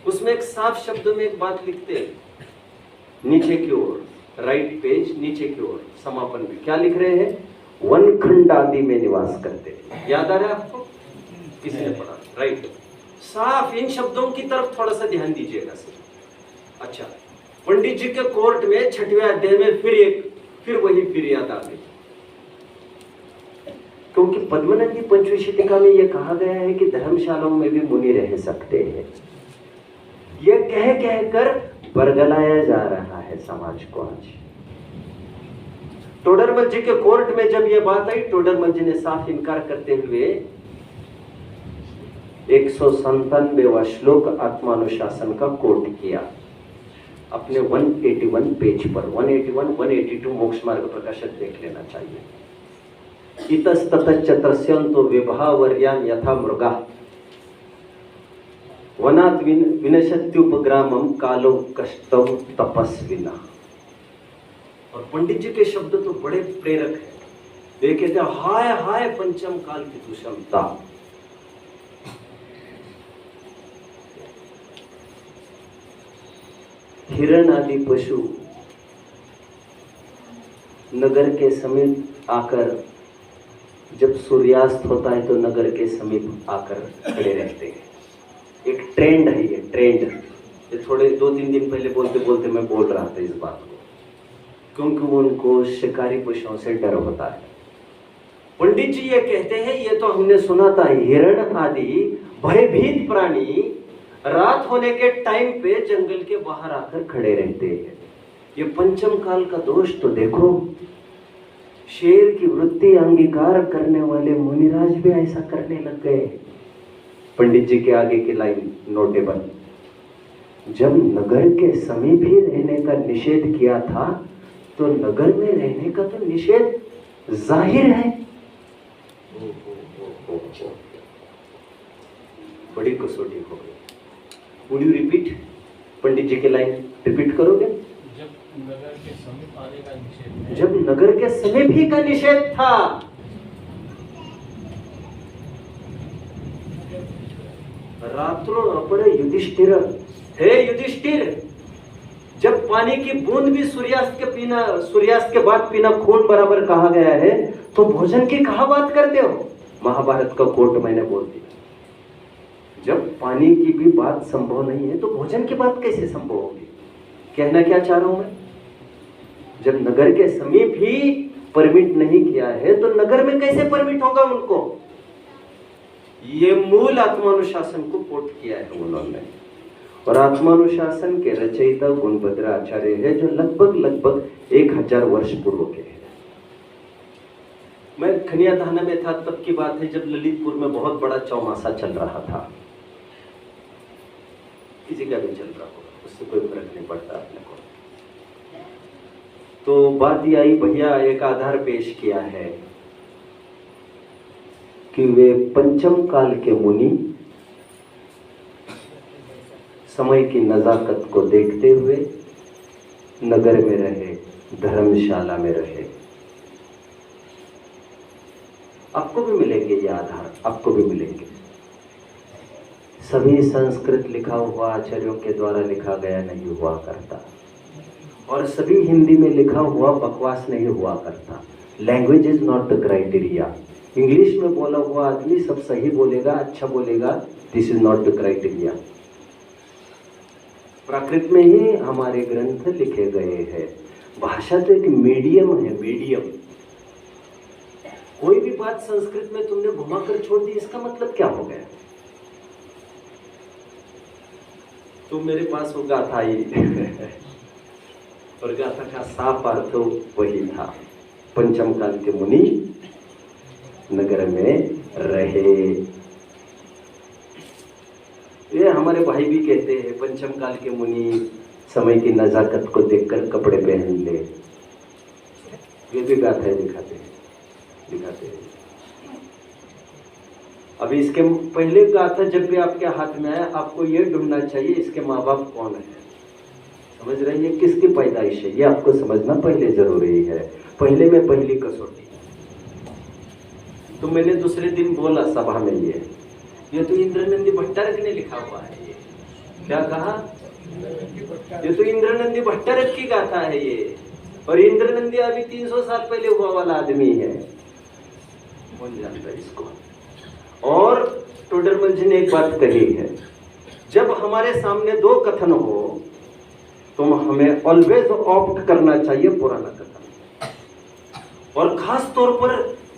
उसमें एक साफ शब्दों में एक बात लिखते हैं, नीचे की ओर, राइट पेज नीचे की ओर समापन में क्या लिख रहे हैं? वनखंड आदि में निवास करते। याद आ रहा है आपको? किसने पढ़ा? राइट, साफ इन शब्दों की तरफ थोड़ा सा ध्यान दीजिएगा। अच्छा, पंडित जी के कोर्ट में 6वें अध्याय में फिर वही याद आ गई, क्योंकि पद्मनंदी पंचविंशतिका में यह कहा गया है कि धर्मशालाओं में भी मुनि रह सकते हैं। यह कह कहकर बरगलाया जा रहा है समाज को आज। टोडरमल जी के कोर्ट में जब यह बात आई, टोडरमल जी ने साफ इनकार करते हुए 197वां श्लोक आत्मानुशासन का कोट किया अपने 181 पेज पर। 181, 182 मोक्ष मार्ग प्रकाशक देख लेना चाहिए। इतस्ततश्चत्रस्यन्तो विभावर्यान् यथा मृगा वनात् विनशत्युपग्रामं कालो कष्टौ तपस्विना। और पंडित जी के शब्द तो बड़े प्रेरक है। वे कहते हैं, हाय हाय पंचम काल की दुष्मता। हिरण आदि पशु नगर के समीप आकर, जब सूर्यास्त होता है तो नगर के समीप आकर खड़े रहते हैं। एक ट्रेंड है ये, ट्रेंड। ये थोड़े 2-3 दिन पहले बोलते बोलते मैं बोल रहा था इस बात को, क्योंकि उनको शिकारी पशुओं से डर होता है। पंडित जी ये कहते हैं, ये तो हमने सुना था, हिरण आदि भयभीत प्राणी रात होने के टाइम पे जंगल के बाहर आकर खड़े रहते हैं। ये पंचम काल का दोष तो देखो, शेर की वृत्ति अंगीकार करने वाले मुनिराज भी ऐसा करने लग गए। पंडित जी के आगे की लाइन नोटेबल, जब नगर के समीप ही रहने का निषेध किया था, तो नगर में रहने का तो निषेध जाहिर है। बड़ी कसौटी हो गई। Would you repeat? पंडित जी की लाइन रिपीट करोगे? जब नगर के समीप आने का निषेध है, जब नगर के समीप ही का निषेध था, रात्रों अपरे युधिष्ठिर, हे युधिष्ठिर, जब पानी की बूंद भी सूर्यास्त के बाद पीना खून बराबर कहा गया है, तो भोजन की कहा बात करते हो? महाभारत का कोट मैंने बोल दिया। जब पानी की भी बात संभव नहीं है, तो भोजन की बात कैसे संभव होगी? कहना क्या चाह रहा हूं मैं? जब नगर के समीप ही परमिट नहीं किया है, तो नगर में कैसे परमिट होगा उनको? ये मूल आत्मानुशासन को कोट किया है उन्होंने। और आत्मानुशासन के रचयिता गुणभद्र आचार्य है, जो लगभग 1000 वर्ष पूर्व के हैं। मैं खनिया थाना में था, तब की बात है, जब ललितपुर में बहुत बड़ा चौमासा चल रहा था। किसी का भी चल रहा होगा, उससे कोई फर्क नहीं पड़ता अपने को। तो बात ये आई, भैया एक आधार पेश किया है कि वे पंचम काल के मुनि समय की नजाकत को देखते हुए नगर में रहे, धर्मशाला में रहे। आपको भी मिलेंगे ये आधार, आपको भी मिलेंगे। सभी संस्कृत लिखा हुआ आचार्यों के द्वारा लिखा गया नहीं हुआ करता। और सभी हिंदी में लिखा हुआ बकवास नहीं हुआ करता। Language is not the criteria. English में बोला हुआ आदमी सब सही बोलेगा, अच्छा बोलेगा, this is not the criteria. Prakrit में ही हमारे ग्रंथ लिखे गए हैं। भाषा तो एक मीडियम है, मीडियम। कोई भी बात संस्कृत में तुमने घुमाकर छोड़ दी, इसका मतलब क्या हो गया? तुम मेरे पास वो गाथा आई और गाथा का साफ अर्थ वही था, पंचम काल के मुनि नगर में रहे। ये हमारे भाई भी कहते हैं पंचम काल के मुनि समय की नजाकत को देखकर कपड़े पहन ले। ये भी गाथा दिखाते हैं। अभी इसके पहले गाथा जब भी आपके हाथ में आए, आपको ये ढूंढना चाहिए इसके माँ बाप कौन है। समझ रही है? किसकी पैदाइश है, ये आपको समझना पहले जरूरी है। पहले में पहली कसौटी। तो मैंने दूसरे दिन बोला सभा में, ये तो इंद्रनंदी भट्टारक ने लिखा हुआ है। ये क्या कहा? ये तो इंद्रनंदी भट्टारक की गाथा है ये, और इंद्रनंदी अभी 300 साल पहले हुआ वाला आदमी है। कौन जानता है इसको? और टोडरमल जी ने एक बात कही है, जब हमारे सामने दो कथन हो तो हमें ऑलवेज ऑप्ट करना चाहिए पुराना कथन, और खास तौर पर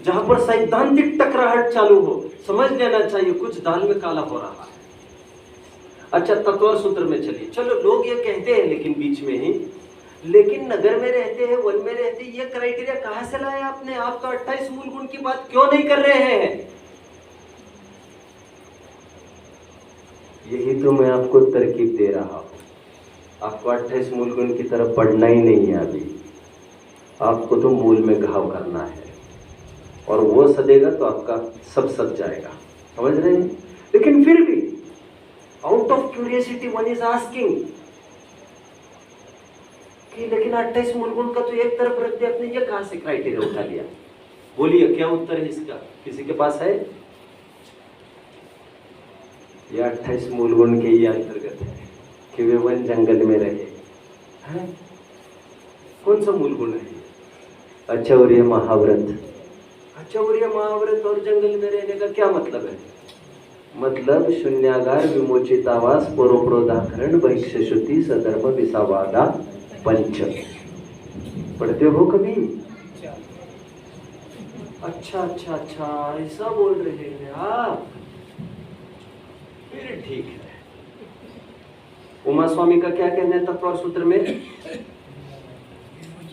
जहां पर सैद्धांतिक टकराहट चालू हो, समझ लेना चाहिए कुछ दाल में काला हो रहा है। अच्छा, तत्व सूत्र में चलिए। चलो, लोग ये कहते हैं लेकिन बीच में ही, लेकिन नगर में रहते हैं, वन में रहते हैं, ये क्राइटेरिया कहां से लाए आपने? आप तो 28 मूल गुण की बात क्यों नहीं कर रहे हैं? यही तो मैं आपको तरकीब दे रहा हूं। आपको 28 मूल गुण की तरफ बढ़ना ही नहीं है अभी। आपको तो मूल में घाव करना है, और वो सदेगा तो आपका सब सद जाएगा। समझ रहे हैं? लेकिन फिर भी out of curiosity one is asking कि लेकिन 28 मूल गुण का तो एक तरफ रख दिया आपने, ये कहां से क्राइटेरिया उठा लिया? बोलिए क्या उत्तर है इसका? किसी के पास है? ये 28 मूल गुण के ये अंतर्गत है कि वे वन जंगल में रहे हैं। कौन सा मूल गुण है? अचौर्य महाव्रत। अचौर्य महाव्रत और जंगल में रहने का क्या मतलब है? मतलब शून्यागार, विमोचितावास, परोपरोधाकरण, बहिष्यश्रुति, सधर्म, विसावादा, पंच। पढ़ते हो कभी? अच्छा, ऐसा बोल रहे हैं आप? फिर ठीक है। उमा स्वामी का क्या कहना है तत्व सूत्र में?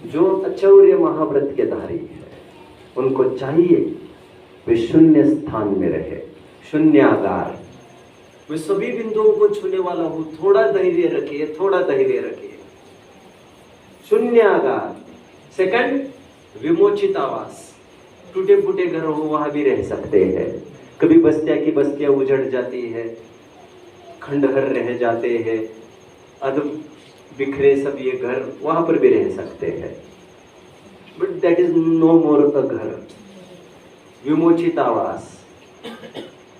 जो अचौर्य महाव्रत के धारी है, उनको चाहिए वे शून्य स्थान में रहे, शून्यागार। वे सभी बिंदुओं को छूने वाला हो। थोड़ा धैर्य रखिए, थोड़ा धैर्य रखिए। शून्यागार। सेकंड, विमोचित आवास। टूटे फूटे घर हो वहां भी रह सकते हैं। कभी बस्तियां की बस्तियां उजड़ जाती है, खंडहर रह जाते हैं, अध बिखरे सब ये घर, वहां पर भी रह सकते हैं। बट दैट इज नो मोर अ घर। विमोचित आवास,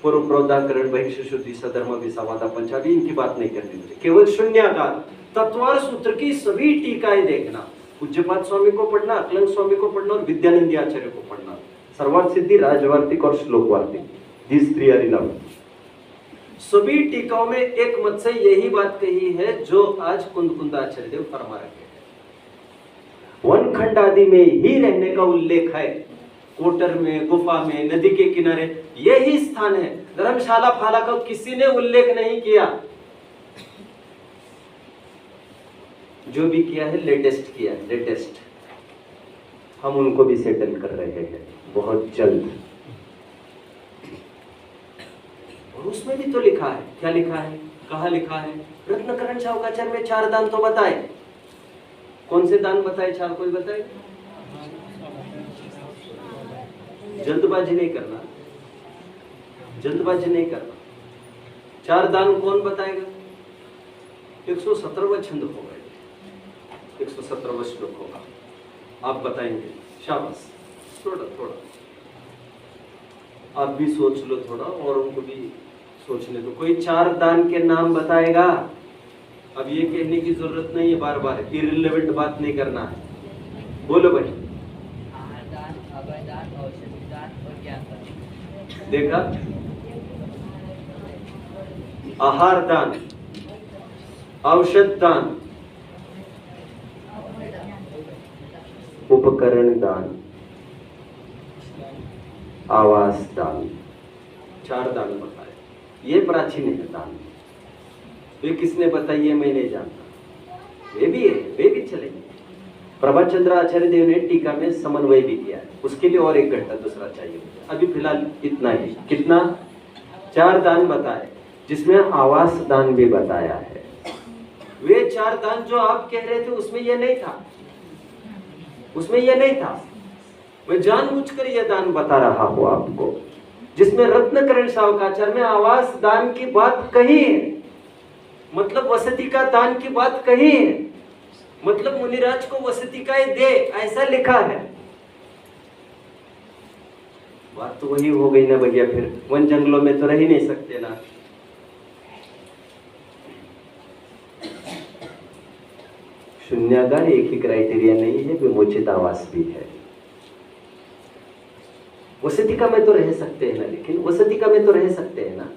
पूर्वप्रोदाकरण, बहिष्यशुद्धि, सधर्म, विसावादा, पंचाबी, इनकी बात नहीं करनी मुझे। केवल शून्यागार। तत्वार सूत्र की सभी टीकाएं देखना, पूज्यपाद स्वामी को पढ़ना, अकलंग स्वामी को पढ़ना और विद्यानंदी आचार्य को पढ़ना। सर्वार्थ सिद्धि, राजवार्तिक और Shlokavartika, this three are enough. सभी टीकाओं में एक मत से यही बात कही है जो आज कुंदकुंदाचार्य देव फरमा रखे हैं। वन खंड आदि में ही रहने का उल्लेख है। कोटर में, गुफा में, नदी के किनारे, यही स्थान है। धर्मशाला फाला का किसी ने उल्लेख नहीं किया। जो भी किया है लेटेस्ट किया है, लेटेस्ट। हम उनको भी सेटल कर रहे हैं बहुत जल्द। और उसमें भी तो लिखा है। क्या लिखा है? कहाँ लिखा है? रत्नकरण शावकाचार्य में 4 दान तो बताए। कौन से दान बताए? 4 कोई बताए? जल्दबाजी नहीं करना, जल्दबाजी नहीं करना। 4 दान कौन बताएगा? 117वां छंद होगा, 117वां श्लोक होगा। आप बताएंगे, शाबाश। थोड़ा आप भी सोच लो थोड़ा, और उनको भी सोचने दो। कोई 4 दान के नाम बताएगा? अब ये कहने की जरूरत नहीं है बार बार, इरिलेवेंट बात नहीं करना है। बोलो भाई। आहार दान, अभय दान, औषधि दान और ज्ञान दान। देखा, आहार दान, औषध दान, उपकरण दान, आवास दान, 4 दान बताए। ये प्राचीन है दान। ये किसने बताई है मैं नहीं जानता, वे भी है, वे भी चलेंगे। प्रभाचंद्र आचार्य देव ने टीका में समन्वय भी किया है, उसके लिए और 1 घंटा दूसरा चाहिए। अभी फिलहाल इतना ही। कितना? 4 दान बताए, जिसमें आवास दान भी बताया है। वे 4 दान जो आप कह रहे थे उसमें यह नहीं था, उसमें यह नहीं था। मैं जानबूझकर यह दान बता रहा हूं आपको, जिसमें रत्नकरण सावकाचार्य में आवास दान की बात कही है, मतलब वसति का दान की बात कही है, मतलब मुनिराज को वसति का दे, ऐसा लिखा है। बात तो वही हो गई ना भैया, फिर वन जंगलों में तो रह ही नहीं सकते ना। शून्यागार एक ही क्राइटेरिया नहीं है, विमोचित आवास भी है। वसतिका में तो रह सकते हैं ना, लेकिन वसतिका में तो रह सकते हैं ना।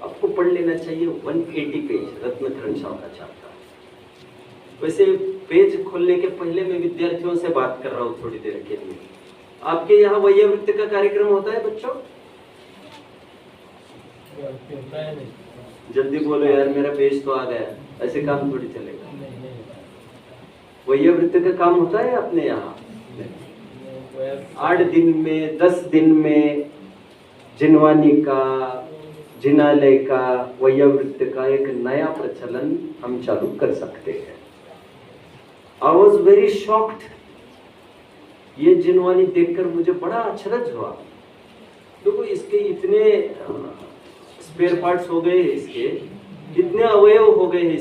आपको पढ़ लेना चाहिए 180 पेज रत्नकरण सावकाचार्य का। वैसे पेज खोलने के पहले मैं विद्यार्थियों से बात कर रहा हूँ थोड़ी देर के लिए। आपके यहाँ वैयावृत्ति का कार्यक्रम होता है बच्चों? होता है नहीं। जल्दी बोलो यार, मेरा पेज तो आ गया। ऐसे काम थोड़ी चलेगा। वैयावृत्ति का काम होता है अपने यहाँ? 8 दिन में, 10 दिन में जिनवानी का, जिनालय का, वैयावृत्ति का एक नया प्रचलन हम चालू कर सकते हैं। I was very shocked. ये जिनवानी देखकर मुझे बड़ा अचरज हुआ। देखो, इसके इतने स्पेयर पार्ट्स हो गए, इसके इतने अवयव हो गए हैं,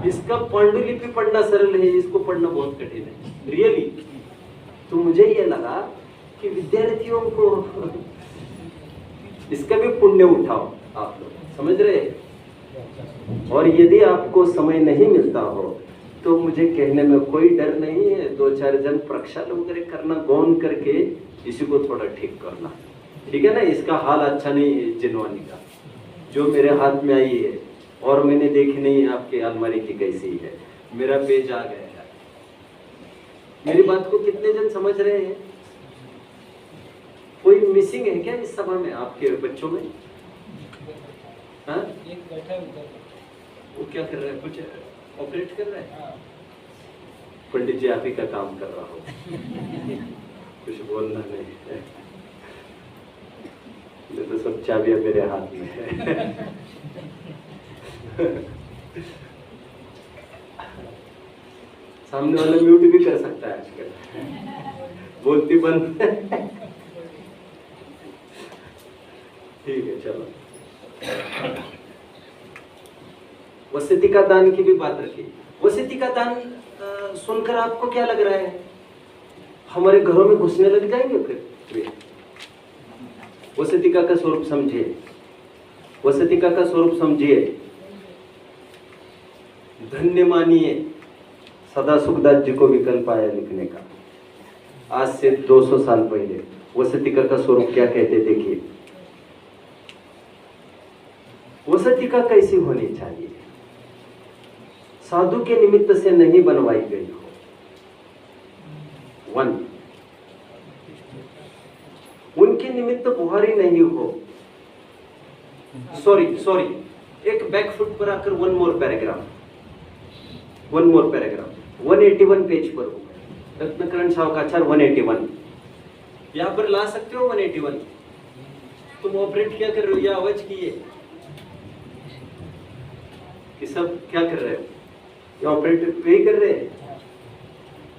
इसका पांडुलिपि पढ़ना सरल है, इसको पढ़ना बहुत कठिन है रियली। तो मुझे ये लगा कि विद्यार्थियों को इसका भी पुण्य उठाओ, आप लोग समझ रहे हैं। और यदि आपको समय नहीं मिलता हो तो मुझे कहने में कोई डर नहीं है, 2-4 जन प्रक्षाल वगैरह करना, गौन करके इसी को थोड़ा ठीक करना, ठीक है ना। इसका हाल अच्छा नहीं है जिनवानी का, जो मेरे हाथ में आई है, और मैंने देखी नहीं आपके अलमारी की कैसी है। मेरा पेज आ गया है। मेरी बात को कितने जन समझ रहे हैं? कोई मिसिंग है क्या इस सभा में आपके बच्चों में? हाँ? एक बैठा उधर। वो क्या कर रहा है? कुछ ऑपरेट कर रहा है? पंडित जी, आप ही का काम कर रहा हूँ। कुछ बोलना नहीं है, तो सब चाबियां मेरे हाथ में है। सामने वाला म्यूट भी कर सकता है आजकल, बोलती बंद। ठीक है, चलो। वसति का दान की भी बात रखी। वसति का दान सुनकर आपको क्या लग रहा है? हमारे घरों में घुसने लग जाएंगे फिर? वसतिका का स्वरूप समझिए, वसतिका का स्वरूप समझिए। धन्य मानिए सदा सुखदास जी को विकल्प आया लिखने का, आज से 200 साल पहले। वसतिका का स्वरूप क्या कहते देखिए। वसतिका कैसी होनी चाहिए? साधु के निमित्त से नहीं बनवाई गई हो। 1, उनके निमित्त बुहारी नहीं हो। सॉरी, एक बैक फुट पर आकर वन मोर पैराग्राफ, 181 पेज पर हो। रत्नकरण सावकाचार्य 181, यहां पर ला सकते हो 181। तुम ऑपरेट क्या कर रहे हो? ये आवाज की है कि सब क्या कर रहे हो? ये ऑपरेट वही कर रहे हैं।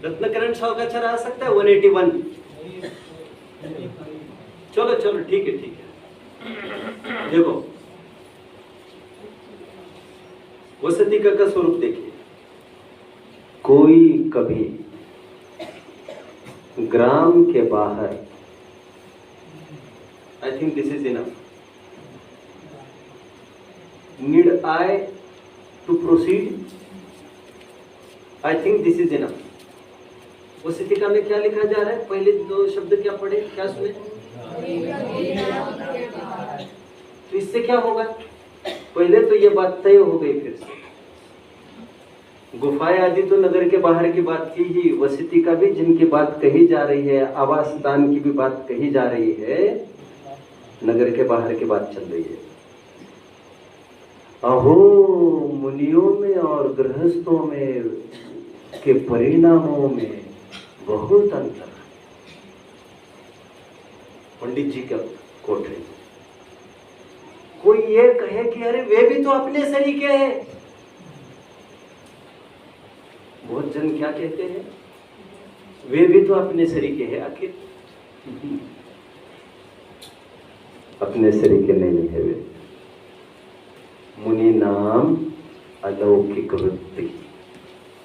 रत्नकरण सावकाचार्य आ सकता है 181। चलो ठीक है। देखो, वसतिका का स्वरूप देखिए। कोई कभी ग्राम के बाहर, I think this is enough, need I to proceed? I think this is enough. वसीतिका में क्या लिखा जा रहा है? पहले दो शब्द क्या पढ़े, क्या सुने? तो इससे क्या होगा? पहले तो ये बात तय हो गई, फिर से गुफाएं आदि तो नगर के बाहर की बात थी ही, वसीतिका भी जिनकी बात कही जा रही है, आवास दान की भी बात कही जा रही है, नगर के बाहर की बात चल रही है। अहो मुनियों में और गृहस्थों में के परिणामों में बहुत अंतर। पंडित जी का कोट है। कोई ये कहे कि अरे वे भी तो अपने सरीके हैं। बहुत जन क्या कहते हैं? वे भी तो अपने सरीके हैं। आखिर अपने सरीके नहीं है वे। मुनि नाम अलौकिक वृत्ति,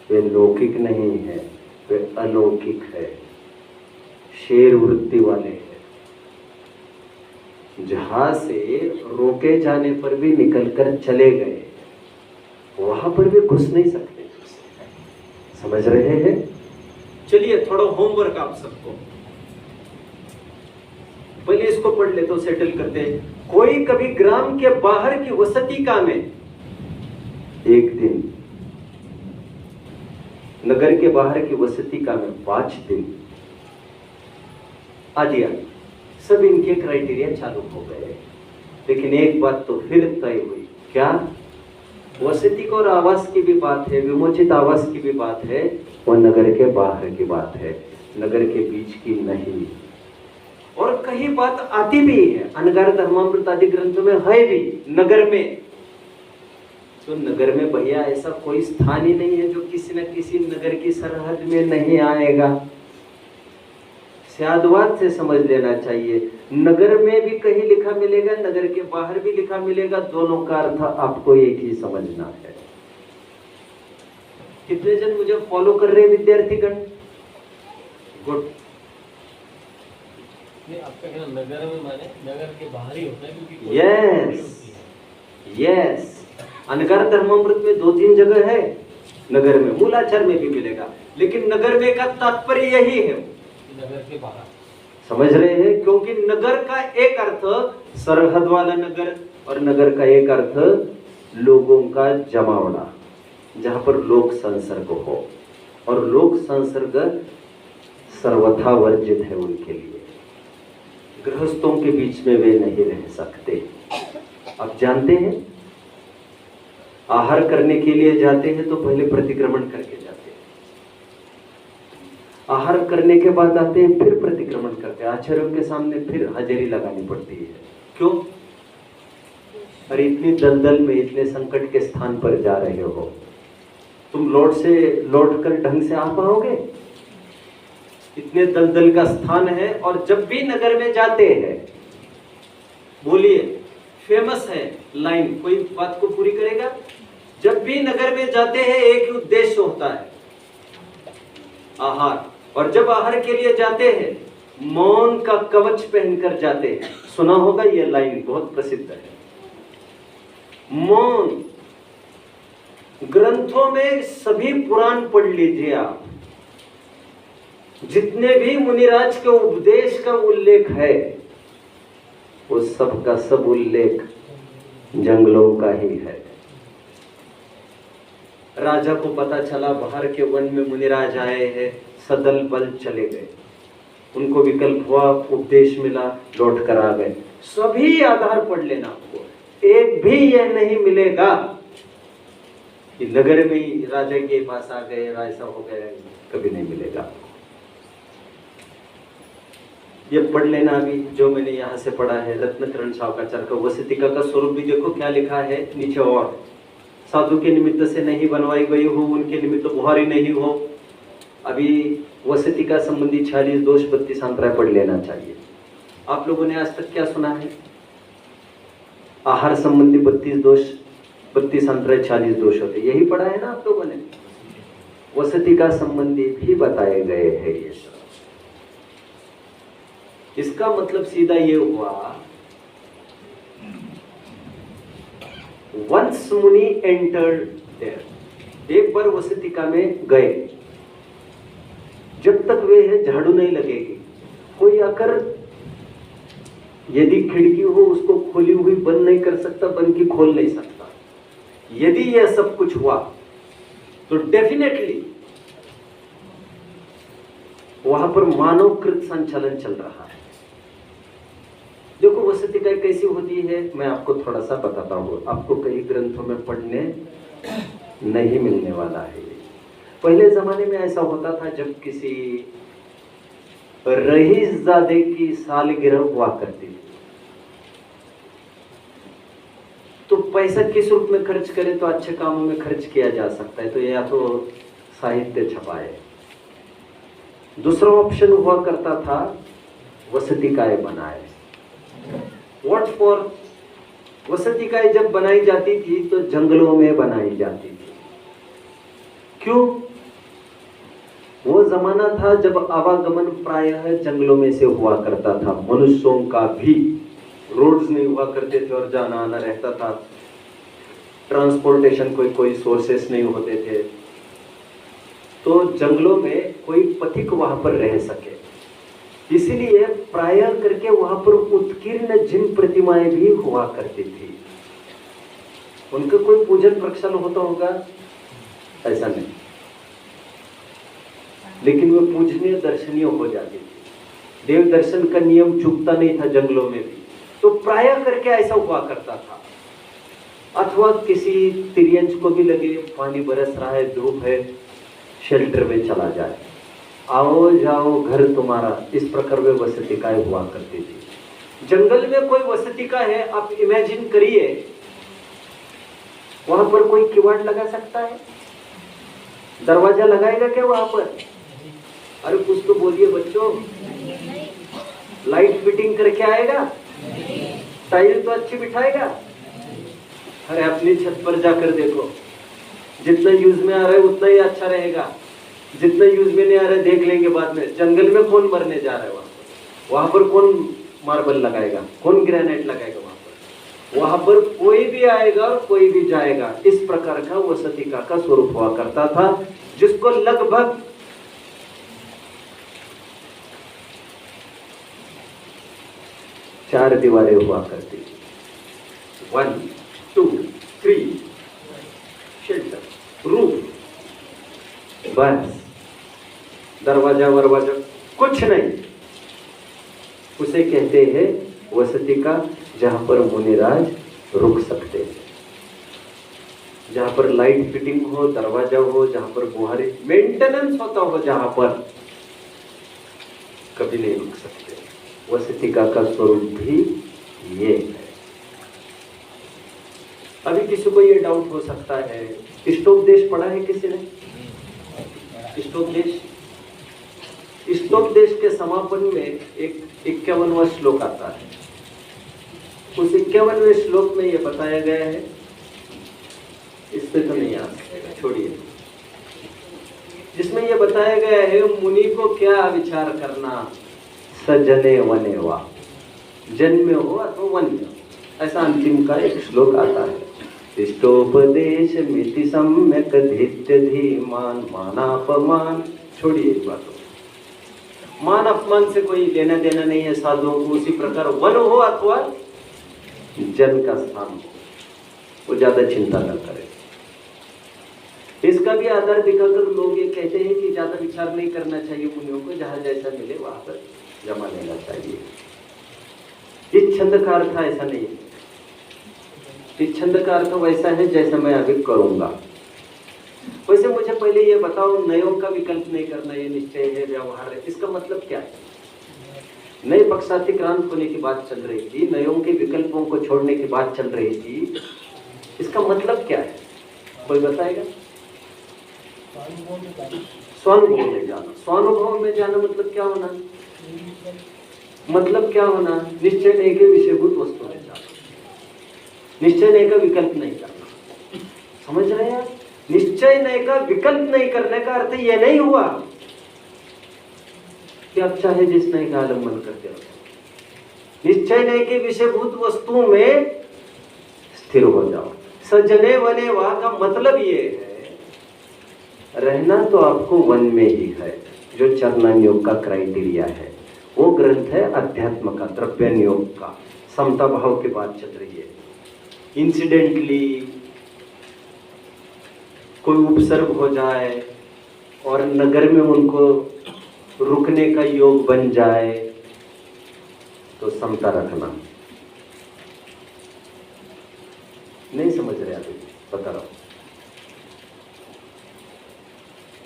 वे लौकिक नहीं है, वे अलौकिक है, शेर वृत्ति वाले हैं। जहां से रोके जाने पर भी निकलकर चले गए, वहां पर भी घुस नहीं सकते। समझ रहे हैं? चलिए थोड़ा होमवर्क आप सबको, पहले इसको पढ़ ले तो सेटल करते हैं। कोई कभी ग्राम के बाहर की वसतिका में एक दिन, नगर के बाहर की वसतिका में 5 दिन आदि सब इनके क्राइटेरिया चालू हो गए। लेकिन एक बात तो फिर तय हुई, क्या? वसतिका और आवास की भी बात है, विमोचित आवास की भी बात है, और नगर के बाहर की बात है, नगर के बीच की नहीं। और कहीं बात आती भी है, अनगार धर्मामृत आदि ग्रंथों में है भी, नगर में। तो नगर में भैया ऐसा कोई स्थान ही नहीं है जो किसी न किसी नगर की सरहद में नहीं आएगा। स्यादवाद से समझ लेना चाहिए। नगर में भी कहीं लिखा मिलेगा, नगर के बाहर भी लिखा मिलेगा, दोनों का अर्थ आपको एक ही समझना है। कितने जन मुझे फॉलो कर रहे हैं विद्यार्थीगण? गुड। आपका कहना नगर में माने नगर के बाहर ही होता है, क्योंकि यस अनगार धर्मामृत में 2-3 जगह है नगर में, मूलाचार में भी मिलेगा, लेकिन नगर में का तात्पर्य यही है, नगर के बाहर। समझ रहे हैं? क्योंकि नगर का एक अर्थ सरहद वाला नगर, और नगर का एक अर्थ लोगों का जमावड़ा, जहां पर लोक संसर्ग हो, और लोक संसर्ग सर्वथा वर्जित है उनके लिए। गृहस्थों के बीच में वे नहीं रह सकते। आप जानते हैं, आहार करने के लिए जाते हैं तो पहले प्रतिक्रमण करके जाते हैं, आहार करने के बाद आते हैं, फिर प्रतिक्रमण करते हैं, आचार्यों के सामने फिर हाजिरी लगानी पड़ती है। क्यों? अरे इतनी दलदल में, इतने संकट के स्थान पर जा रहे हो, तुम लौट कर ढंग से आ पाओगे? इतने दलदल का स्थान है। और जब भी नगर में जाते हैं, बोलिए, फेमस है लाइन, कोई बात को पूरी करेगा? जब भी नगर में जाते हैं एक ही उद्देश्य होता है, आहार। और जब आहार के लिए जाते हैं मौन का कवच पहनकर जाते हैं। सुना होगा ये लाइन, बहुत प्रसिद्ध है। मौन, ग्रंथों में सभी पुराण पढ़ लीजिए आप, जितने भी मुनिराज के उपदेश का उल्लेख है, वो सब का सब उल्लेख जंगलों का ही है। राजा को पता चला बाहर के वन में मुनिराज आए हैं, सदल बल चले गए, उनको विकल्प हुआ, उपदेश मिला, लौट कर आ गए। सभी आधार पढ़ लेना आपको, एक भी यह नहीं मिलेगा कि नगर में ही राजा के पास आ गए, ऐसा हो गया, कभी नहीं मिलेगा। ये पढ़ लेना अभी जो मैंने यहाँ से पढ़ा है, रत्नकरण सावकाचार्य का वसतिका का स्वरूप भी देखो क्या लिखा है नीचे। और साधु के निमित्त से नहीं बनवाई गई हो, उनके निमित्त बुहारी नहीं हो। अभी वसतिका संबंधी 46 दोष 32 अंतराय पढ़ लेना चाहिए। आप लोगों ने आज तक क्या सुना है? आहार संबंधी 32 दोष 32 अंतराय 40 दोष होते, यही पढ़ा है ना आप लोगों ने? वसतिका संबंधी भी बताए गए हैं ये सब। इसका मतलब सीधा ये हुआ वंस मुनि एंटर्ड देयर, एक बार वसतिका में गए, जब तक वे है झाड़ू नहीं लगेगी, कोई आकर यदि खिड़की हो उसको खोली हुई बंद नहीं कर सकता, बंद की खोल नहीं सकता। यदि यह सब कुछ हुआ तो डेफिनेटली वहां पर मानवकृत संचालन चल रहा है। देखो वसतिका कैसी होती है, मैं आपको थोड़ा सा बताता हूं, आपको कई ग्रंथों में पढ़ने नहीं मिलने वाला है। पहले जमाने में ऐसा होता था, जब किसी रईसजादे की सालगिरह हुआ करती थी तो पैसा किस रूप में खर्च करें तो अच्छे कामों में खर्च किया जा सकता है, तो या तो साहित्य छपाए, दूसरा ऑप्शन हुआ करता था वसतिकाएं बनाए। What for? वसतिकाएं जब बनाई जाती थी तो जंगलों में बनाई जाती थी। क्यों? वो जमाना था जब आवागमन प्रायः जंगलों में से हुआ करता था, मनुष्यों का भी रोड्स नहीं हुआ करते थे और जाना आना रहता था, ट्रांसपोर्टेशन कोई सोर्सेस नहीं होते थे, तो जंगलों में कोई पथिक वहां पर रह सके, इसीलिए प्रायः करके वहां पर उत्कीर्ण जिन प्रतिमाएं भी हुआ करती थी, उनका कोई पूजन प्रक्षालन होता होगा ऐसा नहीं, लेकिन वे पूजनीय दर्शनीय हो जाती थी। देव दर्शन का नियम चूकता नहीं था जंगलों में भी, तो प्रायः करके ऐसा हुआ करता था। अथवा किसी तिर्यंच को भी लगे पानी बरस रहा है, धूप है, शेल्टर में चला जाए, आओ जाओ घर तुम्हारा, इस प्रकार वे वसतिकाएं हुआ करती थी। जंगल में कोई वसतिका है, आप इमेजिन करिए, वहां पर कोई किवाड़ लगा सकता है? दरवाजा लगाएगा क्या वहां पर? अरे कुछ तो बोलिए बच्चों, लाइट फिटिंग करके आएगा? टाइल तो अच्छी बिठाएगा? अरे अपनी छत पर जाकर देखो, जितना यूज में आ रहा है उतना ही अच्छा रहेगा, जितना यूज में नहीं आ रहा है देख लेंगे बाद में। जंगल में कौन मरने जा रहा है? वहां पर कौन मार्बल लगाएगा, कौन ग्रेनाइट लगाएगा? वहां पर कोई भी आएगा और कोई भी जाएगा। इस प्रकार का वसतिका का स्वरूप हुआ करता था, जिसको लगभग चार दीवारें हुआ करती थी, 1 2 3 शेल्टर, रूफ, बस दरवाजा वरवाजा कुछ नहीं। उसे कहते हैं वसतिका, जहां पर मुनिराज रुक सकते हैं, जहां पर लाइट फिटिंग हो, दरवाजा हो, जहां पर बुहारी मेंटेनेंस होता हो, जहां पर कभी नहीं रुक सकते। वसतिका का स्वरूप भी ये है। अभी किसी को ये डाउट हो सकता है, स्तोपदेश पढ़ा है किसी ने? स्तोपदेश, स्तोपदेश के समापन में एक 51वां श्लोक आता है। उस 51वें श्लोक में यह बताया गया है, इससे तो नहीं आ सकता, छोड़िए, जिसमें यह बताया गया है मुनि को क्या विचार करना, सजने वने वा, जन में हो अथवा वन में, ऐसा अंतिम का एक श्लोक आता है। स्तोपदेश मिति सम्यक धित्य धीमान मानापमान, छोड़िए इस बात को, मान अपमान से कोई लेना देना नहीं है साधुओं को। उसी प्रकार वन हो अथवा जन का स्थान हो, वो ज्यादा चिंता न करे। इसका भी आधार दिखाकर लोग ये कहते हैं कि ज्यादा विचार नहीं करना चाहिए मुनियों को, जहां जैसा मिले वहां पर जमा लेना चाहिए। इस छंद का अर्थ ऐसा नहीं है, इस छंद का अर्थ वैसा है जैसा मैं अभी करूंगा। वैसे मुझे पहले ये बताओ, नयों का विकल्प नहीं करना ये निश्चय है, व्यवहार है, इसका मतलब क्या है? नए पक्षातिक्रांत होने की बात चल रही थी, नयों के विकल्पों को छोड़ने की बात चल रही थी, इसका मतलब क्या है? कोई बताएगा? स्वानुभव में जाना। स्वानुभव में जाना मतलब क्या होना? मतलब क्या होना? निश्चय नहीं के विषयभूत वस्तु में जाना, निश्चय नहीं का विकल्प नहीं करना। समझ रहे हैं? निश्चय नहीं का विकल्प नहीं करने का अर्थ यह नहीं हुआ कि आप चाहे जिस नहीं का आलम्बन करते रहो। निश्चय नहीं के विषयभूत वस्तुओं में स्थिर हो जाओ। सजने वने वा का मतलब ये है, रहना तो आपको वन में ही है, जो चरणान योग का क्राइटेरिया है। वो ग्रंथ है अध्यात्म का, द्रव्यान योग का, समता भाव की बात चल रही है। इंसिडेंटली कोई उपसर्ग हो जाए और नगर में उनको रुकने का योग बन जाए तो समता रखना। नहीं समझ रहे अभी, बता रहा हूं।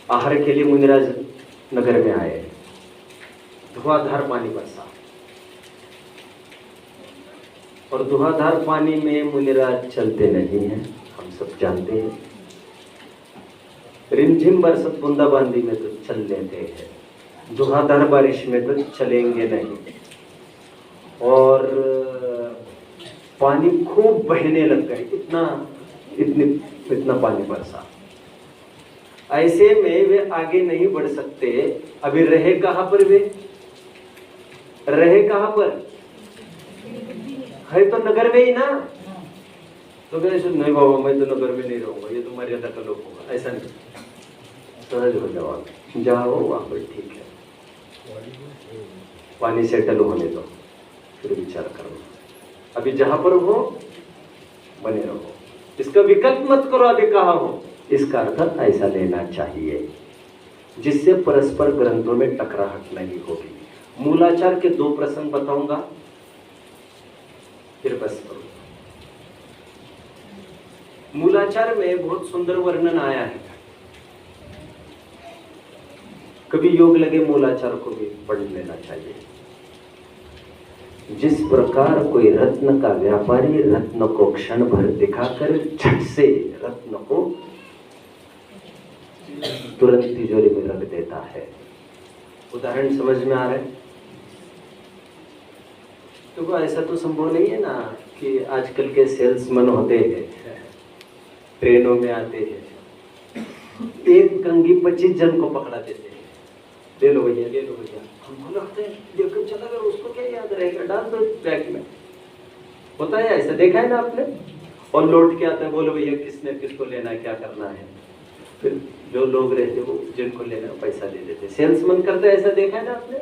आहार के लिए मुनिराज नगर में आए, धुआंधार पानी बरसा और धुआंधार पानी में मुनिराज चलते नहीं हैं, हम सब जानते हैं। रिमझिम बरसत बूंदाबांदी में तो चल लेते हैं, धुआंधार बारिश में तो चलेंगे नहीं। और पानी खूब बहने लग गए, इतना पानी बरसा। ऐसे में वे आगे नहीं बढ़ सकते। अभी रहे कहां पर वे? रहे कहां पर? है तो नगर में ही ना। तो कहते नहीं बाबा, मैं तो नगर में नहीं रहूंगा, ये तो मर्यादा का लोग होगा। ऐसा नहीं, सहज हो जाओ, जाओ वहां पर, ठीक है, पानी सेटल होने दो, फिर विचार करो। अभी जहां पर हो बने रहो, इसका विकल्प मत करो अभी कहा हो। इसका अर्थ ऐसा लेना चाहिए जिससे परस्पर ग्रंथों में टकराहट नहीं होगी। मूलाचार के 2 प्रसंग बताऊंगा, फिर बस करो। मूलाचार में बहुत सुंदर वर्णन आया है। कभी योग लगे मूलाचार को भी पढ़ लेना चाहिए। जिस प्रकार कोई रत्न का व्यापारी रत्न को क्षण भर दिखाकर झट से रत्न को तुरंत तिजोरी में रख देता है। उदाहरण समझ में आ रहा है? तो ऐसा तो संभव नहीं है ना कि आजकल के सेल्समैन होते हैं, ट्रेनों में आते हैं, एक कंघी 25 जन को पकड़ा देते हैं, ले लो भैया, ले लो भैया। हमको लगता है लेकर चला गया, उसको क्या याद रहेगा, डाल दो बैग में। होता है ऐसा, देखा है ना आपने? और लौट के आता है, बोलो भैया किसने किसको लेना है, क्या करना है। फिर जो लोग रहते वो जिनको लेना है पैसा दे देते। सेल्समैन करते ऐसा, देखा है ना आपने?